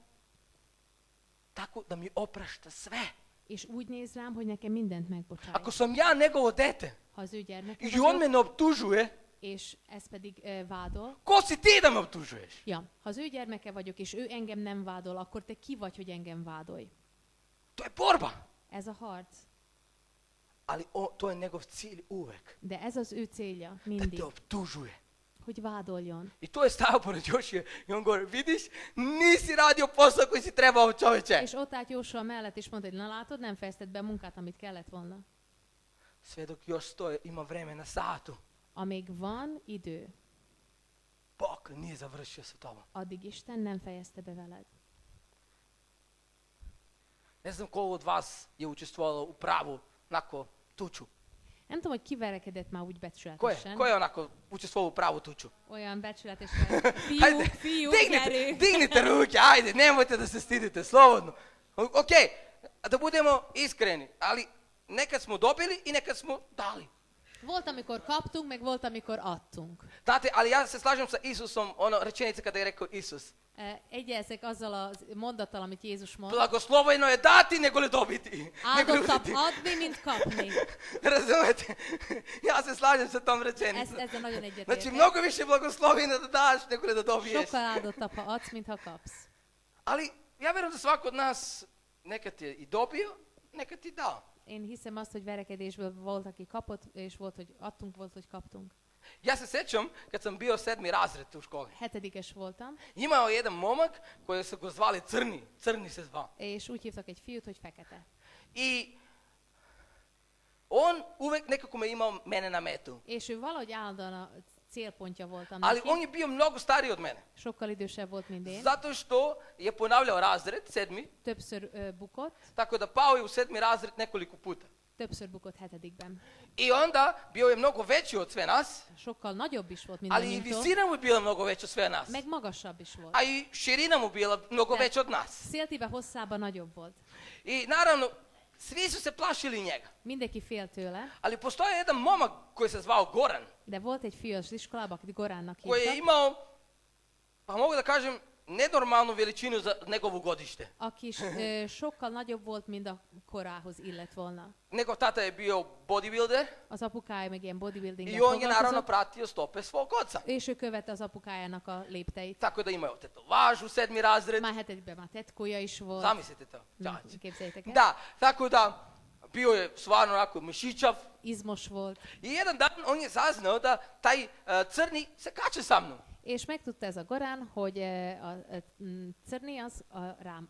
S1: tako da mi oprašta sve.
S2: És úgy néz rám, hogy nekem mindent megbocsájt.
S1: Ako sam ja njegovo dete
S2: Ha az ő gyermeke
S1: i on
S2: vagyok,
S1: me ne optužuje,
S2: és ez pedig vádol,
S1: ko si ti da me optužuješ?
S2: ja, ha az ő gyermeke vagyok, és ő engem nem vádol, akkor te ki vagy, hogy engem vádolj?
S1: To je borba.
S2: Ez a harc.
S1: Ali to je njegov cilj uvek.
S2: De ez az ő célja
S1: Da
S2: mindig,
S1: te optužuje.
S2: hogy vádoljon.
S1: I to je stao pored Jošije i on govori, vidiš, nisi radio posao koji si trebao, čovječe.
S2: És ott állt Jósua mellett, és mondta, hogy na látod, nem fejezted be a munkát, amit kellett volna.
S1: Sve dok još stoje, ima vremena satu.
S2: Amíg van idő,
S1: Bog nije završio sa tobom.
S2: addig Isten nem fejezte be veled.
S1: Ne znam ko od vas je učestvovalo u pravu onako tuču.
S2: Nem tudom, hogy ki verekedett már úgy
S1: Ko
S2: becsületesen.
S1: je onako učestvovao u pravu tuču?
S2: Olyan becsületesen. Fiú, gyerünk!
S1: Dignite ruke, ajde, nemojte da se stidite, slobodno. Ok, da budemo iskreni, ali nekad smo dobili i nekad smo dali.
S2: Volt, amikor kaptunk, meg volt, amikor adtunk.
S1: Znate, ali ja se slažem sa Isusom, ono rečenica kada je rekao Isus.
S2: Egyezek azzal a mondattal, amit Jézus mond.
S1: Blagosloveno je dati nego li dobiti. Nego li
S2: Áldottabb
S1: uzeti.
S2: adni, mint kapni.
S1: Razumete? Ja se slažem sa tom rečenicom.
S2: Ezzel nagyon
S1: Znači,
S2: egyetértek.
S1: mnogo više blagosloveno da daš nego li da dobiješ.
S2: Sokkal áldottabb, ha adsz, mint ha kapsz.
S1: Ali ja vjerujem da svako od nas nekad je i dobio, nekad i dao.
S2: Én hiszem azt, hogy verekedésből volt, aki kapott, és volt, hogy adtunk, volt, hogy kaptunk.
S1: Ja se sjećam kad sam bio 7. razred u školi.
S2: 7-es voltam,
S1: Imao je jedan momak koji su go zvali Crni. Crni se zvao.
S2: és úgy hívtak egy fiút, hogy Fekete.
S1: I on uvek nekako me imao mene na metu.
S2: És ő valahogy állandóan a célpontja voltam
S1: Ali
S2: neki.
S1: on je bio mnogo stariji od mene.
S2: Sokkal idősebb volt, mint én.
S1: Zato što je ponavljao razred, 7.
S2: Többször bukott,
S1: Tako da pao je u 7. razred nekoliko puta.
S2: többször bukott 7-ben.
S1: I onda bio je mnogo veći od sve nas,
S2: Sokkal nagyobb is volt, mint
S1: ali i
S2: mindannyiunktól,
S1: visina mu je bila mnogo veća od sve nas.
S2: meg magasabb is volt.
S1: A i širina mu bila mnogo
S2: De
S1: veća od nas.
S2: széltibe, hosszába nagyobb volt.
S1: I naravno, svi su se plašili njega.
S2: Mindenki fél tőle,
S1: Ali postoje jedan momak koji se zvao Goran,
S2: de volt egy fiú az iskolában, akit Goránnak
S1: koji je
S2: hívtak,
S1: imao, pa mogu da kažem, nenormalnu veličinu za njegovo godište.
S2: aki sokkal nagyobb volt, mint a korához illett volna.
S1: Njegov tata je bio bodybuilder
S2: Az apukája meg ilyen bodybuildinggel
S1: i on je naravno
S2: foglalkozott,
S1: pratio stope svog oca.
S2: és ő követte az apukájának a lépteit.
S1: Tako da imao tetovaž u 7. razred.
S2: Már 7-ben már tetkója is volt.
S1: Zamislite to. đaci.
S2: Képzeljétek el.
S1: Da, tako da bio je stvarno onako mišićav.
S2: Izmos volt.
S1: I jedan dan on je saznao da taj Crni se kače sa mnom.
S2: És megtudta ez a Gorán, hogy a Crni az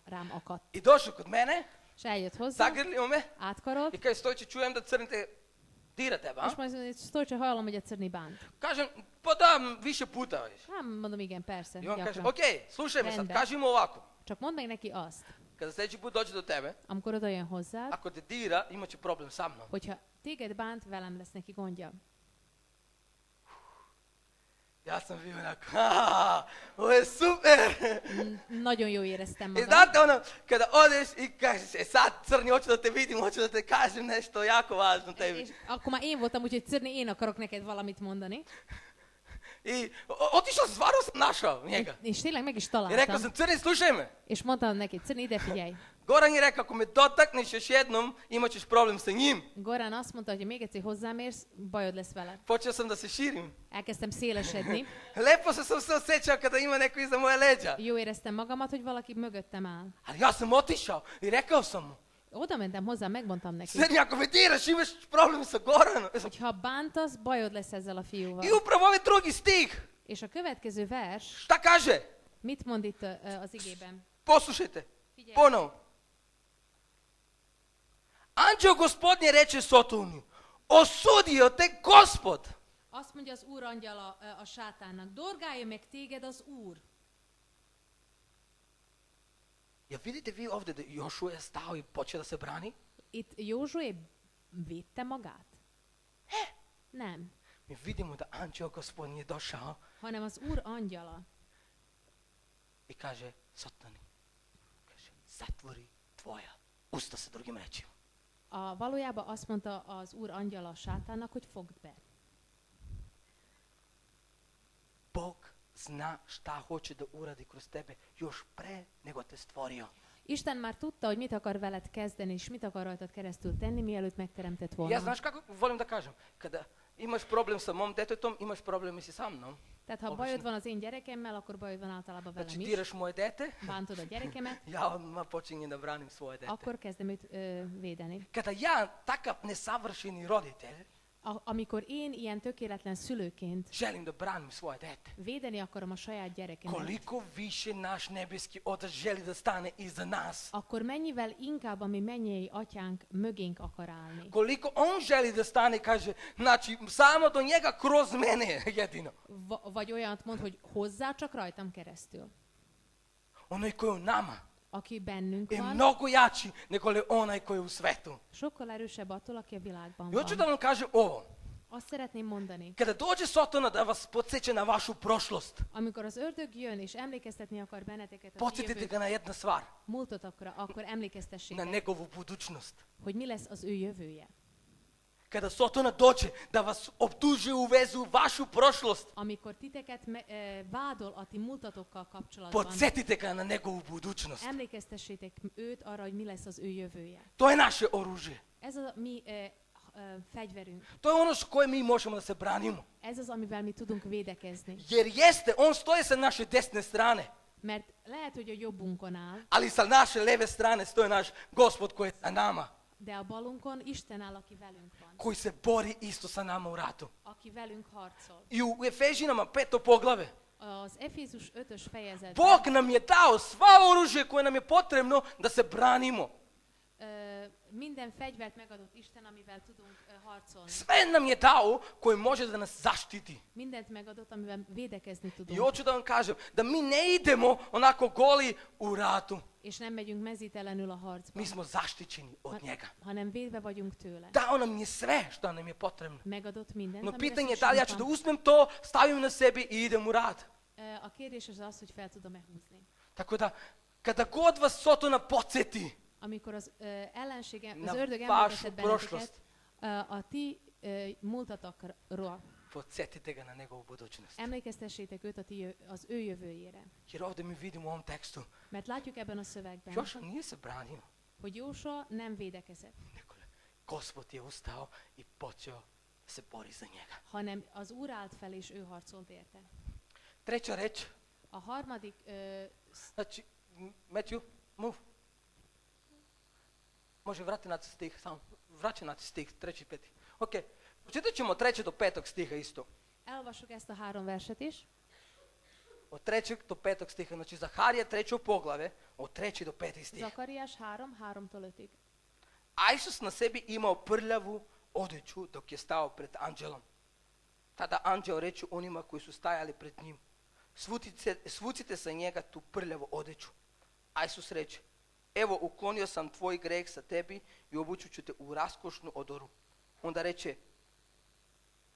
S2: rám akadt.
S1: I došao kod mene,
S2: És eljött hozzá,
S1: zagrlio me
S2: átkarolt,
S1: i kaže, Stojče, čujem da Crni te dira tebe,
S2: és
S1: a?
S2: majd mondja, Stojče, hallom, hogy a Crni bánt.
S1: Kažem, pa da, više puta. Viš.
S2: Hát mondom, igen, persze,
S1: I on kaže,
S2: gyakran.
S1: ok, slušaj me sad,
S2: Rendben.
S1: kaži mu ovako.
S2: Csak mondd meg neki azt.
S1: Kada sljedeći put dođe do tebe,
S2: amikor oda jön hozzád,
S1: ako te dira, imat će problem sa mnom.
S2: hogyha téged bánt, velem lesz neki gondja.
S1: Ja sam bio onako, ovo je super.
S2: Nagyon jó éreztem
S1: I
S2: magam.
S1: znate ono, kada odeš i kažeš, sad crni, hoću da te vidim, hoću da te kažem nešto jako važno tebi.
S2: És akkor már én voltam, úgyhogy Czörni, én akarok neked valamit mondani.
S1: I otišao, stvarno sam našao njega.
S2: És tényleg meg is
S1: I rekao
S2: találtam.
S1: sam, Crni, slušaj me.
S2: És mondtam neki, Czörni, ide figyelj.
S1: Goran je rekao, ako me dotakneš još jednom, imat ćeš problem sa njim.
S2: Goran azt mondta, hogy ha még egyszer hozzám érsz, bajod lesz vele.
S1: Počeo sam da se širim.
S2: Elkezdtem szélesedni.
S1: Lepo sam se osjećao kada ima neko iza moje leđa.
S2: Jó éreztem magamat, hogy valaki mögöttem áll.
S1: Ali ja sam otišao i rekao sam mu,
S2: Oda mentem hozzá, megmondtam neki,
S1: Crni, ako me diraš, imaš problem sa Goranom.
S2: hogy ha bántasz, bajod lesz ezzel a fiúval.
S1: I upravo ovaj drugi stih,
S2: És a következő vers,
S1: šta kaže?
S2: mit mond itt az igében?
S1: Poslušajte,
S2: Figyelj.
S1: ponovo. Anđeo gospodnje reče Sotonu, osudio te Gospod.
S2: Azt mondja az Úr angyala a sátánnak, dorgálja meg téged az Úr.
S1: Ja vidite vi ovdje da Jošua je stao i počeo da se brani?
S2: Itt Józsué védte magát? Nem,
S1: Mi vidimo da Anđeo gospodnje je došao
S2: hanem az Úr angyala.
S1: i kaže Sotoni, kaže, zatvori tvoja usta, sa drugim rečima.
S2: Valójában azt mondta az Úr angyala a sátánnak, hogy fogd be.
S1: Bog zna šta hoće da uradi kroz tebe još pre nego te stvorio.
S2: Isten már tudta, hogy mit akar veled kezdeni, és mit akar rajtad keresztül tenni, mielőtt megteremtett
S1: Ja,
S2: volna.
S1: znaš kako volim da kažem, kada imaš problem sa mom detetom, imaš problem i si sa mnom.
S2: Tehát ha
S1: Obično.
S2: bajod van az én gyerekemmel, akkor bajod van általában velem
S1: Znači
S2: is.
S1: diraš moje dete,
S2: Bántod a gyerekemet,
S1: ja odmah počinjem da branim svoje dete.
S2: akkor kezdem őt védeni.
S1: Kada ja, takav nesavršeni roditelj,
S2: Amikor én ilyen tökéletlen szülőként
S1: želim da branim svoje dete,
S2: védeni akarom a saját gyerekemet,
S1: koliko više naš nebeski otac želi da stane iza nas.
S2: akkor mennyivel inkább a mi mennyei atyánk mögénk akar állni.
S1: Koliko on želi da stane i kaže, znači samo do njega kroz mene jedino.
S2: Vagy olyant mond, hogy hozzá csak rajtam keresztül.
S1: Onaj koji je u nama
S2: Aki bennünk
S1: je
S2: van,
S1: mnogo jači nego li onaj koji je u svetu.
S2: sokkal erősebb attól, aki a világban
S1: I hoću da
S2: van.
S1: vam kažem ovo.
S2: Azt szeretném mondani,
S1: Kada dođe Sotona da vas podsjeća na vašu prošlost,
S2: amikor az ördög jön és emlékeztetni akar benneteket a ti
S1: podsjetite
S2: jövő
S1: ga na jedna stvar,
S2: múltotokra, akkor emlékeztessék,
S1: na njegovu budućnost.
S2: hogy mi lesz az ő jövője.
S1: Kada Sotona dođe da vas optužuje u vezu vašu prošlost,
S2: Amikor titeket vádol a ti múltatokkal kapcsolatban,
S1: podsjetite ga na njegovu budućnost.
S2: emlékeztessétek őt arra, hogy mi lesz az ő jövője.
S1: To je naše oružje.
S2: Ez a mi fegyverünk.
S1: To je ono s kojim mi možemo da se branimo.
S2: Ez az, amivel mi tudunk védekezni.
S1: Jer jeste, on stoji sa naše desne strane,
S2: Mert lehet, hogy a jobbunkon áll,
S1: ali sa naše leve strane stoji naš Gospod koji je sa nama,
S2: de a balunkon Isten áll, aki velünk van.
S1: koji se bori isto sa nama u ratu.
S2: Aki velünk harcol.
S1: I u Efežinama 5. poglave,
S2: Az Efézus 5-ös fejezetben
S1: Bog nam je dao sva oružje koje nam je potrebno da se branimo.
S2: minden fegyvert megadott Isten, amivel tudunk harcolni.
S1: Sve nam je dao koji može da nas zaštiti.
S2: Mindent megadott, amivel védekezni
S1: I
S2: tudunk.
S1: hoću da vam kažem da mi ne idemo onako goli u ratu.
S2: És nem megyünk mezítelenül a harcba,
S1: Mi smo zaštićeni od njega.
S2: hanem védve vagyunk tőle.
S1: Dao nam je sve što nam je potrebno.
S2: Megadott mindent,
S1: No
S2: amire
S1: pitanje je da li ja ću
S2: szükségünk
S1: da
S2: van.
S1: uzmem to, stavim na sebi i idem u rad.
S2: A kérdés az az, hogy fel tudom-e húzni.
S1: Tako da, kada god vas Sotona podsjeti
S2: Amikor az ellenségem,
S1: Na
S2: az ördög
S1: vašu
S2: emlékeztet
S1: prošlost.
S2: benneteket a ti múltatokról,
S1: podsjetite ga na njegovu budućnost.
S2: emlékeztessétek őt az ő jövőjére.
S1: Jer ovdje mi vidimo u ovom tekstu,
S2: Mert látjuk ebben a szövegben,
S1: Joša nije se branio.
S2: hogy Jósua nem védekezett,
S1: Nego Gospod je ustao i počeo da se bori za njega.
S2: hanem az Úr állt fel, és ő harcolt érte.
S1: Treća reč,
S2: A harmadik,
S1: znači, Matthew, move. Može vrati naći stih, samo vraća naći stih, 3. i 5. Ok, pročitat ćemo 3. do 5. stiha isto.
S2: elolvassuk ezt a 3 verset is.
S1: Od 3. do 5. stiha, znači Zaharija 3. poglave, od 3. do 5. stih.
S2: Zakariás 3, 3-től 5-ig.
S1: A Isus na sebi imao prljavu odeću dok je stao pred anđelom. Tada anđel reče onima koji su stajali pred njim, svucite sa njega tu prljavu odeću. A Isus reče, evo uklonio sam tvoj greh sa tebi i obuću ću te u raskošnu odoru. Onda reče,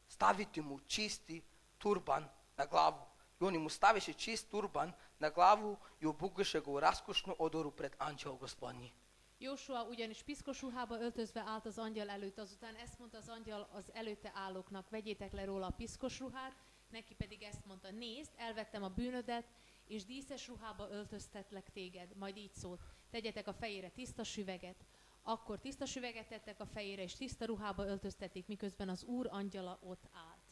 S1: staviti mu čisti turban na glavu. I oni mu staviše čist turban na glavu i obukeše ga u raskošnu odoru pred anđeo gospodnji.
S2: Jósua ugyanis piszkos ruhába öltözve állt az angyal előtt, azután ezt mondta az angyal az előtte állóknak, vegyétek le róla a piszkos ruhát, neki pedig ezt mondta, nézd, elvettem a bűnödet, és díszes ruhába öltöztetlek téged, majd így szólt, tegyetek a fejére tiszta süveget. Akkor tiszta süveget tettek a fejére, és tiszta ruhába öltöztették, miközben az Úr angyala ott állt.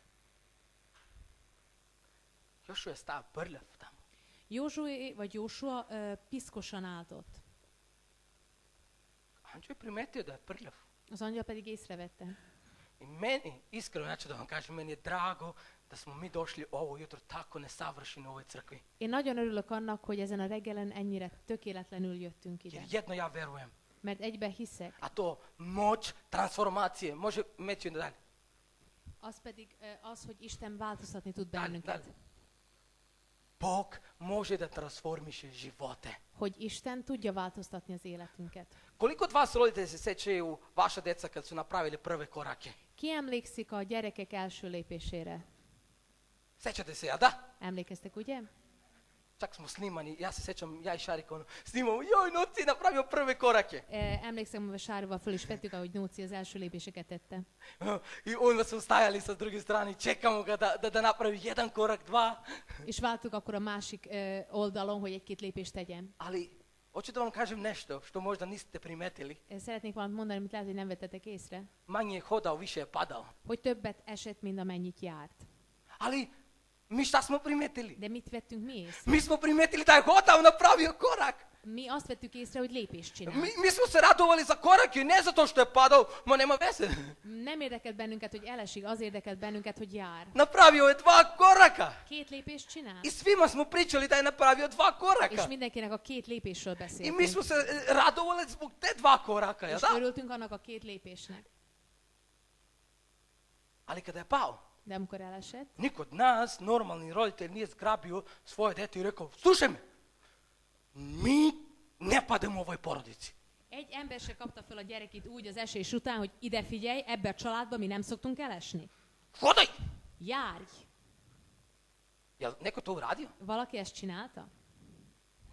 S1: Joshua stava prljav tamo.
S2: Jósua piszkosan állt ott.
S1: Anđeo je primetio da je prljav.
S2: Az angyal pedig észrevette.
S1: I meni, iskreno, ja ću da vam kažem, meni je drago da smo mi došli ovo jutro tako nesavršeni u ovoj crkvi.
S2: Én nagyon örülök annak, hogy ezen a reggelen ennyire tökéletlenül jöttünk ide.
S1: Jer jedno ja verujem,
S2: Mert egybe hiszek,
S1: a to moć transformacije. Može meći dalje.
S2: az pedig az, hogy Isten változtatni tud
S1: Dalje,
S2: bennünket.
S1: dalje. Bog može da transformiše živote.
S2: Hogy Isten tudja változtatni az életünket.
S1: Koliko od vas roditelji se sećaju vaša deca kad su napravili prve korake?
S2: Ki emlékszik a gyerekek első lépésére?
S1: Sećate se, ja da?
S2: Emlékeztek, ugye?
S1: Čak smo snimani, ja se sećam, ja i Šarik snimamo, joj, Noci je napravio prve korake.
S2: Emlékszem, hogy Sárival föl is vettük, ahogy Nóci az első lépéseket tette.
S1: I onda smo stajali sa druge strane, čekamo ga da napravi jedan korak, dva.
S2: És vártuk akkor a másik oldalon, hogy egy-két lépést tegyen.
S1: Ali, hoću da vam kažem nešto što možda niste primetili.
S2: Szeretnék valamit mondani, amit lehet, hogy nem vettetek észre.
S1: Manje je hodao, više je padao.
S2: Hogy többet esett, mint amennyit járt.
S1: Ali, mi šta smo primetili?
S2: De mit vettünk mi észre?
S1: Mi smo primetili da je hodao, napravio korak.
S2: Mi azt vettük észre, hogy lépést csinál.
S1: Mi smo se radovali za korake, ne zato što je padao, ma nema veze.
S2: Nem érdekelt bennünket, hogy elesik, az érdekelt bennünket, hogy jár.
S1: Napravio je dva koraka.
S2: 2 lépést csinál.
S1: I svima smo pričali da je napravio dva
S2: És
S1: koraka.
S2: mindenkinek a 2 lépésről
S1: I mi
S2: beszéltünk.
S1: smo se radovali zbog te dva koraka, ja
S2: És
S1: da?
S2: örültünk annak a 2 lépésnek.
S1: Ali kada je pao,
S2: De amikor elesett,
S1: niko od nas, normalni roditelj, nije zgrabio svoje dete i rekao, slušaj me, mi ne pademo u ovoj porodici.
S2: egy ember se kapta föl a gyerekét úgy az esés után, hogy ide figyelj, ebbe a családba mi nem szoktunk elesni.
S1: Hodaj!
S2: Járj!
S1: Jel neko to uradio?
S2: Valaki ezt csinálta?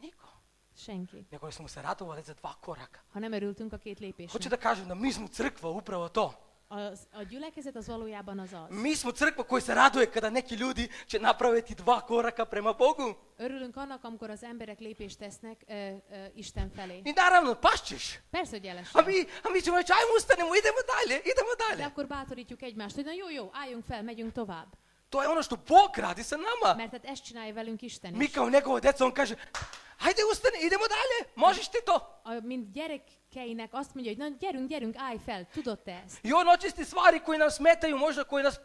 S1: Niko.
S2: Senki.
S1: Nego smo se radovali za dva koraka.
S2: Ha nem örültünk a 2
S1: Hoću
S2: lépésnek.
S1: da kažem da mi smo crkva upravo to.
S2: A gyülekezet az valójában az az.
S1: Mi smo crkva koji se raduje kada neki ljudi će napraviti dva koraka prema Bogu.
S2: Örülünk annak, amikor az emberek lépést tesznek Isten felé.
S1: I naravno, pašćeš.
S2: Persze, hogy
S1: A
S2: elesnek.
S1: mi ćemo reći, ajmo ustanemo, idemo
S2: De
S1: dalje.
S2: akkor bátorítjuk egymást, hogy na jó, álljunk fel, megyünk tovább.
S1: To je ono što Bog radi sa nama.
S2: Mert hát ezt csinálja velünk Isten
S1: Mi
S2: is.
S1: kao njegovo djeca, on kaže, hajde ustani, idemo dalje, možeš ti to.
S2: Mint gyerekeinek azt mondja, hogy na gyerünk, állj fel, tudod te ezt?
S1: I on očisti stvari koji nam smetaju, možda koji nas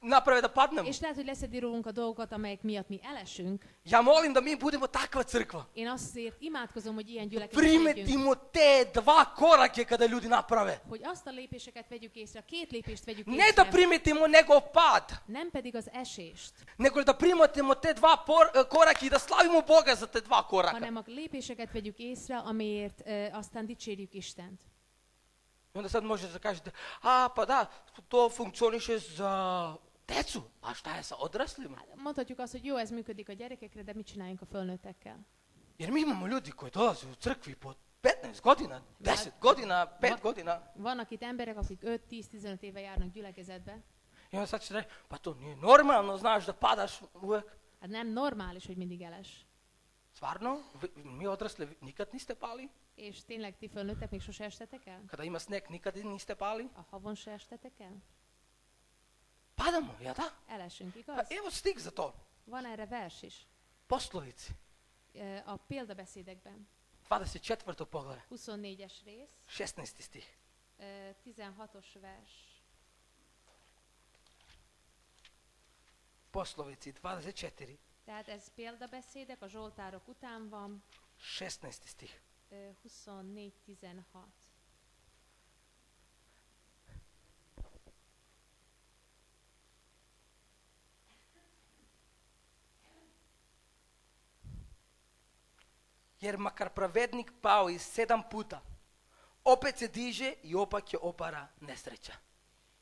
S1: naprave da padnemo.
S2: És lehet, hogy leszedi rólunk a dolgokat, amelyek miatt mi elesünk.
S1: Ja molim da mi budemo takva crkva.
S2: Én azért imádkozom, hogy ilyen gyülekezet legyünk,
S1: Primetimo te dva korake kada ljudi naprave.
S2: hogy azt a lépéseket vegyük észre, a 2 lépést vegyük
S1: Ne da
S2: észre,
S1: primetimo njegov pad,
S2: nem pedig az esést,
S1: nego da primetimo te dva korake i da slavimo Boga za te dva koraka.
S2: hanem a lépéseket vegyük észre, amiért aztán dicsérjük Istent.
S1: I onda sad možete da kažete, a pa da, to funkcioniše za decu, a šta je sa odraslima?
S2: Mondhatjuk azt, hogy jó, ez működik a gyerekekre, de mit csináljunk a fölnőttekkel?
S1: Jer mi imamo ljudi koji dolaze u crkvi po 15 godina, 10 godina, 5 godina.
S2: Vannak itt emberek, akik 5-10-15 éve járnak gyülekezetbe.
S1: I onda sad će reći, pa to nije normalno, znaš da padaš uvek.
S2: Hát nem normális, hogy mindig eles.
S1: Stvarno, mi odrasli nikad niste pali?
S2: És tényleg ti fölnőttek még sose estetek el?
S1: Kada ima sneg nikad niste pali?
S2: A havon se estetek el?
S1: Padamo, ja da?
S2: Elesünk, igaz?
S1: Pa evo stih za to.
S2: Van erre vers is.
S1: Poslovici,
S2: A példabeszédekben.
S1: 24. poglavlje,
S2: 24-es rész,
S1: 16. stih.
S2: 16-os vers.
S1: Poslovici 24,
S2: Tehát ez példabeszédek, a Zsoltárok után van,
S1: 16. stih.
S2: 24-16.
S1: Jer makar pravednik pao i 7 puta, opet se diže i opak je opara nesreća.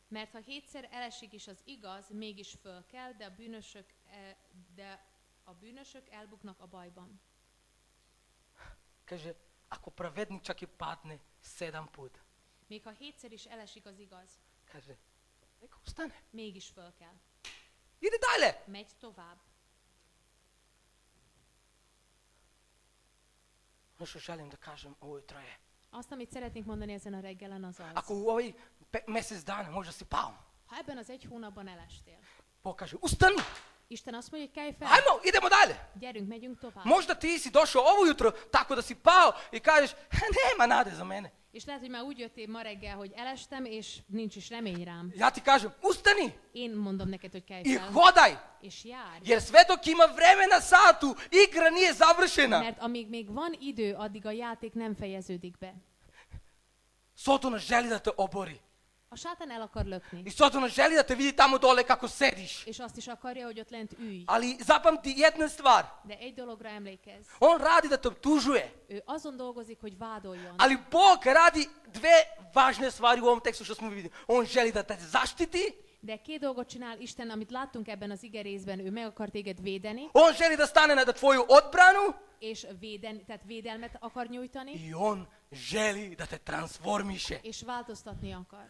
S2: Mert ha 7-szer elesik is az igaz, mégis föl kell, de a bűnösök elbuknak a bajban.
S1: Kaže, ako pravednik čak i padne 7 puta,
S2: Még ha 7-szer is elesik az igaz,
S1: kaže, neka ustane,
S2: mégis föl kell.
S1: ide dalje.
S2: Megy tovább.
S1: Ono što želim da kažem ovo jutro je,
S2: Azt, amit szeretnénk mondani ezen a reggelen, az az.
S1: ako u ovaj mjesec dana možda si pao,
S2: Ha ebben az egy hónapban elestél,
S1: Bog kaže, ustani,
S2: Isten azt mondja, hogy kelj fel,
S1: ajmo, idemo dalje.
S2: gyerünk, megyünk tovább.
S1: Možda ti si došao ovo jutro tako da si pao i kažeš, nema nade za mene.
S2: És lehet, hogy már úgy jöttél ma reggel, hogy elestem, és nincs is remény rám.
S1: Ja ti kažem, ustani
S2: Én mondom neked, hogy kelj
S1: i
S2: fel,
S1: hodaj,
S2: és járj.
S1: jer sve dok ima vremena satu, igra nije završena.
S2: Mert amíg még van idő, addig a játék nem fejeződik be.
S1: Sotona želi da te obori.
S2: A sátán el akar lökni,
S1: I Sotona želi da te vidi tamo dole kako sediš.
S2: és azt is akarja, hogy ott lent ülj.
S1: Ali zapamti jedna stvar,
S2: De egy dologra emlékezz.
S1: on radi da te optužuje.
S2: Ő azon dolgozik, hogy vádoljon.
S1: Ali Bog radi dve važne stvari u ovom tekstu što smo vidjeli. On želi da te zaštiti,
S2: De két dolgot csinál Isten, amit láttunk ebben az igerészben, ő meg akar téged védeni,
S1: on želi da stane na tvoju odbranu
S2: és tehát védelmet akar nyújtani,
S1: i on želi da te transformiše.
S2: és változtatni akar.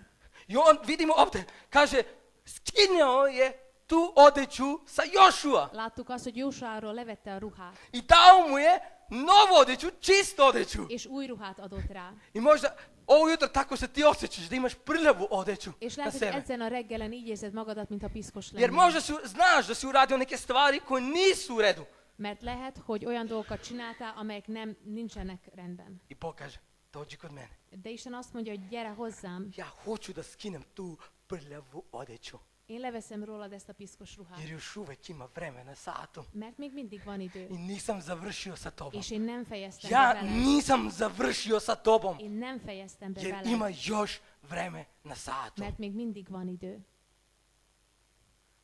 S1: I on, vidimo ovdje, kaže, skinuo je tu odeću sa Jošua
S2: Láttuk azt, hogy Jósuáról levette a ruhát,
S1: i dao mu je novu odeću, čistu odeću.
S2: és új ruhát adott rá.
S1: I možda ovo jutro tako se ti osjećaš da imaš prljavu odeću
S2: És
S1: na
S2: lehet, hogy
S1: sebe.
S2: ezen a reggelen így érzed magadat, mint a piszkos
S1: Jer
S2: lennél.
S1: možda znaš da si uradio neke stvari koje nisu u redu.
S2: Mert lehet, hogy olyan dolgokat csináltál, amelyek nincsenek rendben.
S1: I Bog kaže, dođi kod mene.
S2: De Isten azt mondja, hogy gyere hozzám,
S1: Ja hoću da skinem tu prljavu odeću.
S2: én leveszem rólad ezt a piszkos ruhát.
S1: Jer još uvek ima vremena satu.
S2: Mert még mindig van idő.
S1: I nisam završio sa tobom.
S2: És én nem fejeztem
S1: Ja
S2: be vele.
S1: nisam završio sa tobom.
S2: Én nem fejeztem be
S1: Jer
S2: vele.
S1: ima još vremena satu.
S2: Mert még mindig van idő.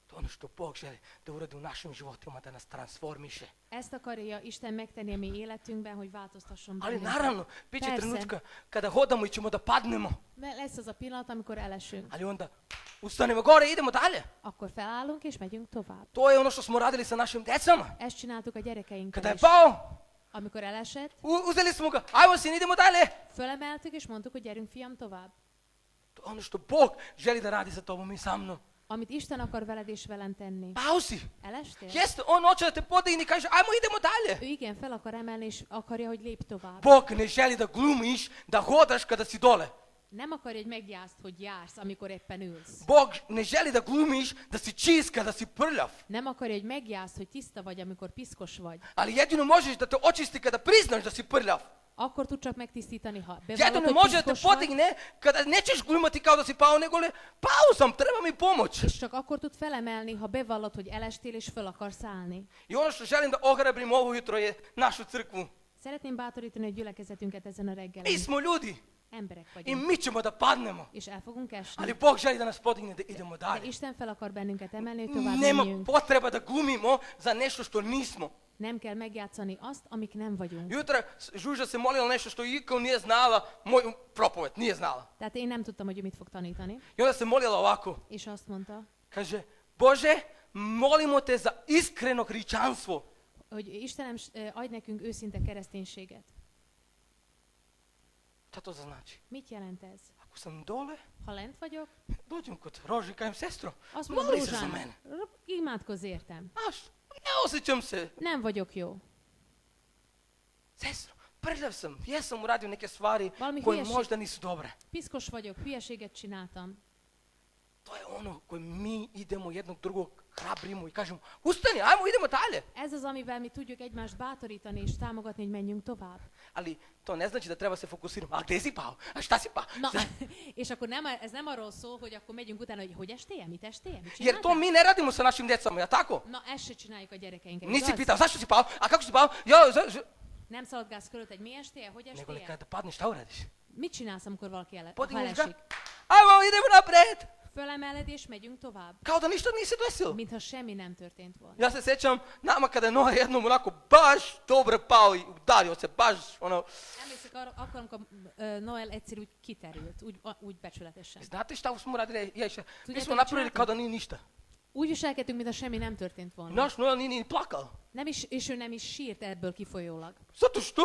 S1: To ono što Bog želi da uradi u našim životima, da nas transformiše.
S2: Ezt akarja Isten megtenni a mi életünkben, hogy változtasson
S1: Ali
S2: bennünket.
S1: naravno, bit će
S2: Persze.
S1: trenutka kada hodamo i ćemo da padnemo.
S2: Lesz az a pillanat, amikor elesünk.
S1: Ali onda ustanemo gore i idemo dalje.
S2: Akkor felállunk és megyünk tovább.
S1: To je ono što smo radili sa našim decama.
S2: Ezt csináltuk a gyerekeinkkel
S1: Kada je
S2: is.
S1: pao,
S2: Amikor elesett,
S1: uzeli smo ga, ajmo sin, idemo dalje.
S2: fölemeltük és mondtuk, hogy gyerünk fiam tovább.
S1: To je ono što Bog želi da radi sa tobom i sa mnom.
S2: Amit Isten akar veled és velem tenni.
S1: Pao si.
S2: Elestél?
S1: Jeste, on hoće da te podigne i kaže, ajmo idemo dalje.
S2: Ő igen, fel akar emelni és akarja, hogy lépj tovább.
S1: Bog ne želi da glumiš, da hodaš kada si dole.
S2: Nem akarja, hogy meggyázd, hogy jársz, amikor éppen ülsz.
S1: Bog ne želi da glumiš, da si čist kada si prljav.
S2: Nem akarja, hogy meggyázd, hogy tiszta vagy, amikor piszkos vagy.
S1: Ali jedino možeš da te očisti kada priznaš da si prljav.
S2: Akkor tud csak megtisztítani, ha bevallod,
S1: Jedino
S2: hogy
S1: može da te
S2: piszkos vagy,
S1: podigne kada nećeš glumati kao da si pao, nego le pao sam, treba mi pomoć.
S2: és csak akkor tud felemelni, ha bevallod, hogy elestél és föl akarsz állni.
S1: I ono što želim da ohrabrim ovo jutro je našu crkvu.
S2: Szeretném bátorítani a gyülekezetünket ezen a reggelen.
S1: Mi smo ljudi
S2: Emberek
S1: i
S2: vagyunk,
S1: mi ćemo da padnemo.
S2: és el fogunk esni.
S1: Ali Bog želi da nas podigne da idemo
S2: De
S1: dalje.
S2: Isten fel akar bennünket emelni, hogy tovább
S1: Nema
S2: menjünk.
S1: potreba da glumimo za nešto što nismo.
S2: Nem kell megjátszani azt, amik nem vagyunk.
S1: Jutra Žuža se molila nešto što ikao nije znala, moju propoved, nije znala.
S2: Tehát én nem tudtam, hogy ő mit fog tanítani.
S1: I onda se molila ovako,
S2: És azt mondta,
S1: kaže, Bože, molimo te za iskreno hrišćanstvo.
S2: hogy Istenem, adj nekünk őszinte kereszténységet.
S1: Šta to znači?
S2: Mit jelent ez?
S1: Ako sam dole,
S2: Ha lent vagyok,
S1: dođem kod Roži i kažem, sestro,
S2: azt mondom,
S1: moli se za
S2: Rózsán,
S1: mene.
S2: imádkozz értem.
S1: Znaš, ne osjećam se.
S2: Nem vagyok jó.
S1: Sestro, prljav sam, jesam uradio neke stvari
S2: Valami
S1: koje
S2: hülyeség.
S1: možda nisu dobre.
S2: Piszkos vagyok, hülyeséget csináltam.
S1: To je ono koje mi idemo jednog drugog hrabrimo i kažemo, ustani, ajmo, idemo dalje.
S2: Ez az, amivel mi tudjuk egymást bátorítani és támogatni, hogy menjünk tovább.
S1: Ali to ne znači da treba se fokusirati. A gdje si pao? A šta si pao?
S2: Na, és akkor ez nem arról szól, hogy akkor megyünk utána, hogy estél, mit estél, mit
S1: Jer to
S2: csináltál?
S1: mi ne radimo sa našim djecama, ja tako?
S2: Na, ezt se csináljuk a gyerekeinkkel.
S1: Nisi
S2: igaz?
S1: pitao, zašto si pao? A kako si pao? Ja,
S2: Nem szaladgálsz körülött, hogy mi estél, hogy
S1: nego li
S2: estél?
S1: kada padneš, šta uradiš?
S2: Mit csinálsz, amikor valaki ha
S1: Podigneš ga,
S2: elesik?
S1: ajmo, idemo napred.
S2: fölemeled és megyünk tovább.
S1: Kao da ništa nije se desilo.
S2: Mintha semmi nem történt volna.
S1: Ja se sjećam nama kada je Noa jednom onako baš dobro pao i udario se, baš ono.
S2: Emlékszek arra, akkor, amikor Noel egyszer úgy kiterült, úgy becsületesen.
S1: Znate šta smo radili? Ja išao. Mi
S2: Tudjátok,
S1: smo
S2: mit
S1: napravili
S2: csináltunk?
S1: kao da nije ništa.
S2: Úgy viselkedtünk, mintha semmi nem történt
S1: I
S2: volna.
S1: naš Noel nije ni plakao.
S2: És ő nem is sírt ebből kifolyólag.
S1: Zato što?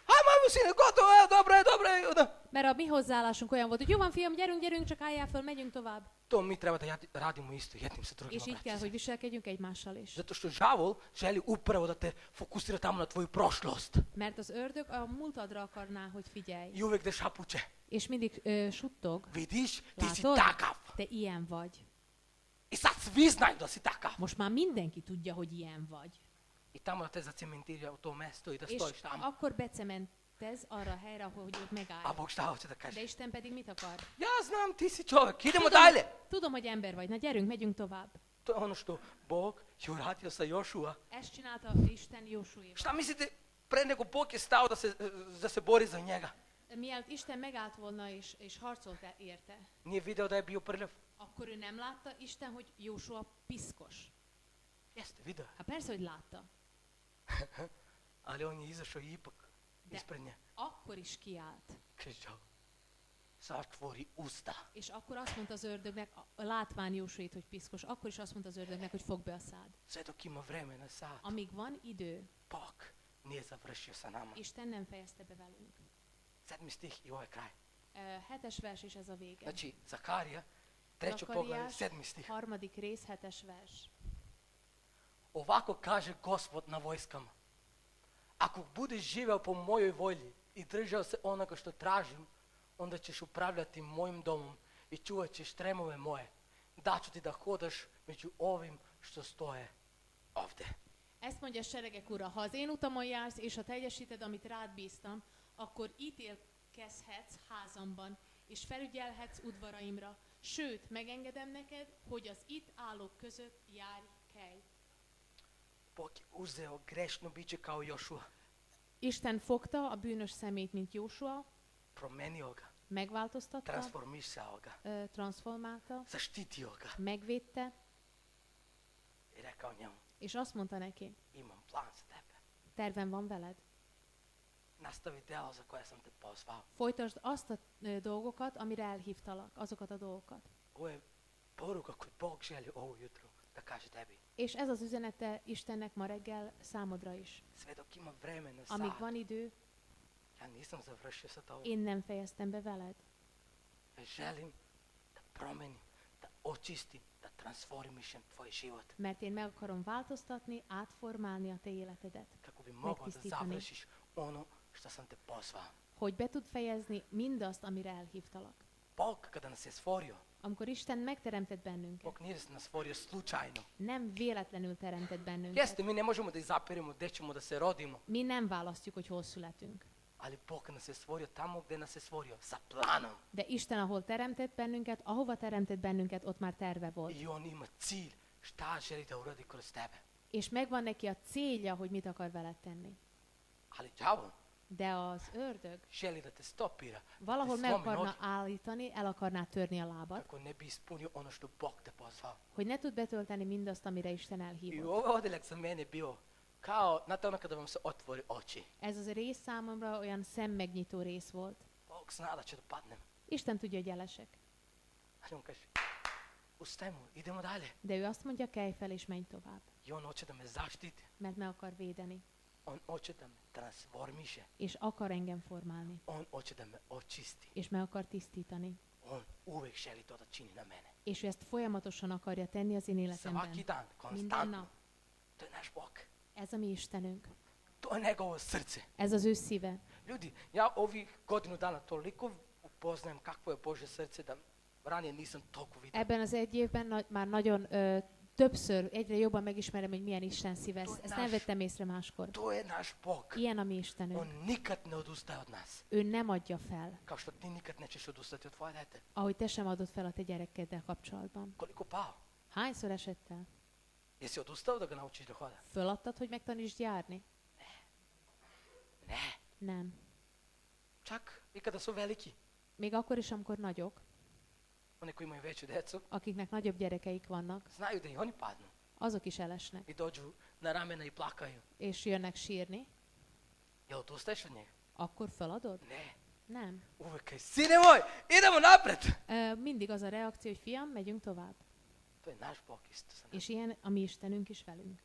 S1: Ajmo sine, gotovo, dobro je. Da.
S2: Mert a mi hozzáállásunk olyan volt, hogy jó van fiam, gyerünk, csak álljál föl, megyünk tovább.
S1: To mi treba da radimo isto jednim sa drugima.
S2: És így kell, hogy viselkedjünk egymással is.
S1: Zato što žavol želi upravo da te fokusira tamo na tvoju prošlost.
S2: Mert az ördög a múltadra akarná, hogy figyelj.
S1: I uvek da šapuće.
S2: És mindig suttog.
S1: Vidiš, ti si
S2: Látod?
S1: takav.
S2: Te ilyen vagy.
S1: I sad svi znaju da si takav.
S2: Most már mindenki tudja, hogy ilyen vagy.
S1: I tamo da te zacementira u to mesto i da
S2: És
S1: stojiš tamo.
S2: akkor becementez arra a helyre, hogy ott
S1: A
S2: megállj.
S1: Bog šta hoće da
S2: De
S1: kaže?
S2: Isten pedig mit akar?
S1: Ja znam, ti si čovjek, idemo dalje.
S2: Tudom, hogy ember vagy. Na gyerünk, megyünk tovább.
S1: To je ono što Bog je uradio sa Jošua.
S2: Ezt csinálta Isten Jósuéval.
S1: Šta mislite, pre nego Bog je stao da se bori za njega?
S2: Mielőtt Isten megállt volna és harcolt érte,
S1: Nije video da je bio prljav?
S2: akkor ő nem látta Isten, hogy Jósua piszkos.
S1: Jeste, video.
S2: Hát persze, hogy látta.
S1: Ali on je izašao ipak
S2: De
S1: ispred nje.
S2: akkor is kiállt.
S1: Kaže, zatvori usta.
S2: És akkor azt mondta az ördögnek, látván Jósuét, hogy piszkos, akkor is azt mondta az ördögnek, hogy fogd be a szád.
S1: Sve dok ima vremena sad,
S2: Amíg van idő,
S1: Bog nije završio sa nama.
S2: Isten nem fejezte be velünk.
S1: 7. stih i ovo je kraj.
S2: 7. vers és ez a vége.
S1: Znači, Zakarija, 3. poglavlje, 7. stih.
S2: 3. rész, 7. vers.
S1: Ovako kaže Gospod na vojskama. Ako budeš živeo po mojoj volji i držao se onoga što tražim, onda ćeš upravljati mojim domom i čuvat ćeš tremove moje. Daću ti da hodaš među ovim što stoje ovde.
S2: Ezt mondja seregek ura, ha az én utamon jársz, és ha teljesíted, amit rád bíztam, akkor ítélkezhetsz házamban, és felügyelhetsz udvaraimra. Sőt, megengedem neked, hogy az itt állók között járj, kelj.
S1: Bog je uzeo grešno biće kao Jošua.
S2: Isten fogta a bűnös szemét, mint Jósua,
S1: Promenio ga,
S2: megváltoztatta,
S1: transformisao ga,
S2: transformálta,
S1: zaštitio ga
S2: megvédte,
S1: i rekao njemu,
S2: és azt mondta neki,
S1: imam plan za tebe.
S2: tervem van veled.
S1: Nastavi deo za koje sam te pozvao.
S2: Folytasd azt a dolgokat, amire elhívtalak, azokat a dolgokat.
S1: Ovo je poruka koju Bog želi ovo jutro da kaže tebi.
S2: És ez az üzenete Istennek ma reggel számodra is.
S1: Sve dok ima vremena
S2: Amíg
S1: sad,
S2: van idő,
S1: ja nisam završio sa tobom.
S2: én nem fejeztem be veled.
S1: Ja želim da promenim, da očistim, da transformišem tvoj život.
S2: Mert én meg akarom változtatni, átformálni a te életedet.
S1: Kako bi mogao da
S2: Megtisztítani.
S1: završiš ono što sam te pozvao.
S2: Hogy be tud fejezni mindazt, amire elhívtalak.
S1: Bog kada nas je stvorio,
S2: Amikor Isten megteremtett bennünket,
S1: Bog nije nas stvorio slučajno.
S2: nem véletlenül teremtett bennünket.
S1: Jeste, mi ne možemo da izabiremo gde ćemo da se rodimo,
S2: Mi nem választjuk, hogy hol születünk.
S1: ali Bog nas je stvorio tamo gde nas je stvorio, sa planom.
S2: De Isten, ahol teremtett bennünket, ahova teremtett bennünket, ott már terve volt.
S1: I on ima cilj šta želi da uradi kroz tebe.
S2: És megvan neki a célja, hogy mit akar veled tenni.
S1: Ali đavo
S2: De az ördög
S1: želi da te stopira,
S2: valahol
S1: da
S2: meg
S1: te slomi
S2: akarna
S1: noge,
S2: állítani, el akarná törni a lábat,
S1: kako ne bi ispunio ono što Bog te pozvao.
S2: hogy ne tud betölteni mindazt, amire Isten
S1: I
S2: elhívott.
S1: ovo odeljak za mene je bio kao, znate ono kada vam se otvori oči.
S2: Ez az rész számomra olyan szemmegnyitó rész volt.
S1: Bog zna da će da padnem.
S2: Isten tudja, hogy elesek.
S1: Ali on kaže, ustajmo, idemo dalje.
S2: De ő azt mondja, kelj fel és menj tovább,
S1: I on hoće da me zaštiti.
S2: mert meg akar védeni,
S1: On hoće da me transformiše.
S2: és akar engem formálni,
S1: On hoće da me očisti.
S2: és meg akar tisztítani.
S1: On uvek želi to da čini na mene.
S2: És ő ezt folyamatosan akarja tenni az én életemben.
S1: Svaki dan,
S2: Minden
S1: konstantno.
S2: nap.
S1: To je naš Bog.
S2: Ez a mi Istenünk.
S1: To je njegovo srce.
S2: Ez az ő szíve.
S1: Ljudi, ja ovih godinu dana toliko upoznajem kakvo je Božje srce da ranije nisam toliko vidio.
S2: Ebben az egy évben már nagyon többször, egyre jobban megismerem, hogy milyen Isten szíve. Ezt nem vettem észre máskor.
S1: To je naš Bog.
S2: Ilyen a mi
S1: On
S2: Istenünk.
S1: nikad ne odustaje od nas.
S2: Ő nem adja fel,
S1: Kao što ti nikad nećeš odustati od tvoje dete.
S2: ahogy te sem adod fel a te gyerekeddel kapcsolatban.
S1: Koliko pao?
S2: Hányszor esett el?
S1: Jesi odustao da ga naučiš da hoda?
S2: Föladtad, hogy megtanítsd járni?
S1: Ne.
S2: Nem.
S1: Čak i kada su veliki.
S2: Még akkor is, amikor nagyok.
S1: Oni koji imaju veću djecu,
S2: akiknek nagyobb gyerekeik vannak,
S1: znaju da i oni padnu.
S2: azok is elesnek,
S1: I dođu na ramena i plakaju.
S2: és jönnek sírni,
S1: Jel odustaješ od njega?
S2: akkor feladod?
S1: Ne.
S2: Nem.
S1: Uvek kaj, sine moj, idemo napred.
S2: Mindig az a reakció, hogy fiam, megyünk tovább.
S1: To je naš Bog isto sa nama.
S2: És ilyen a mi Istenünk is velünk.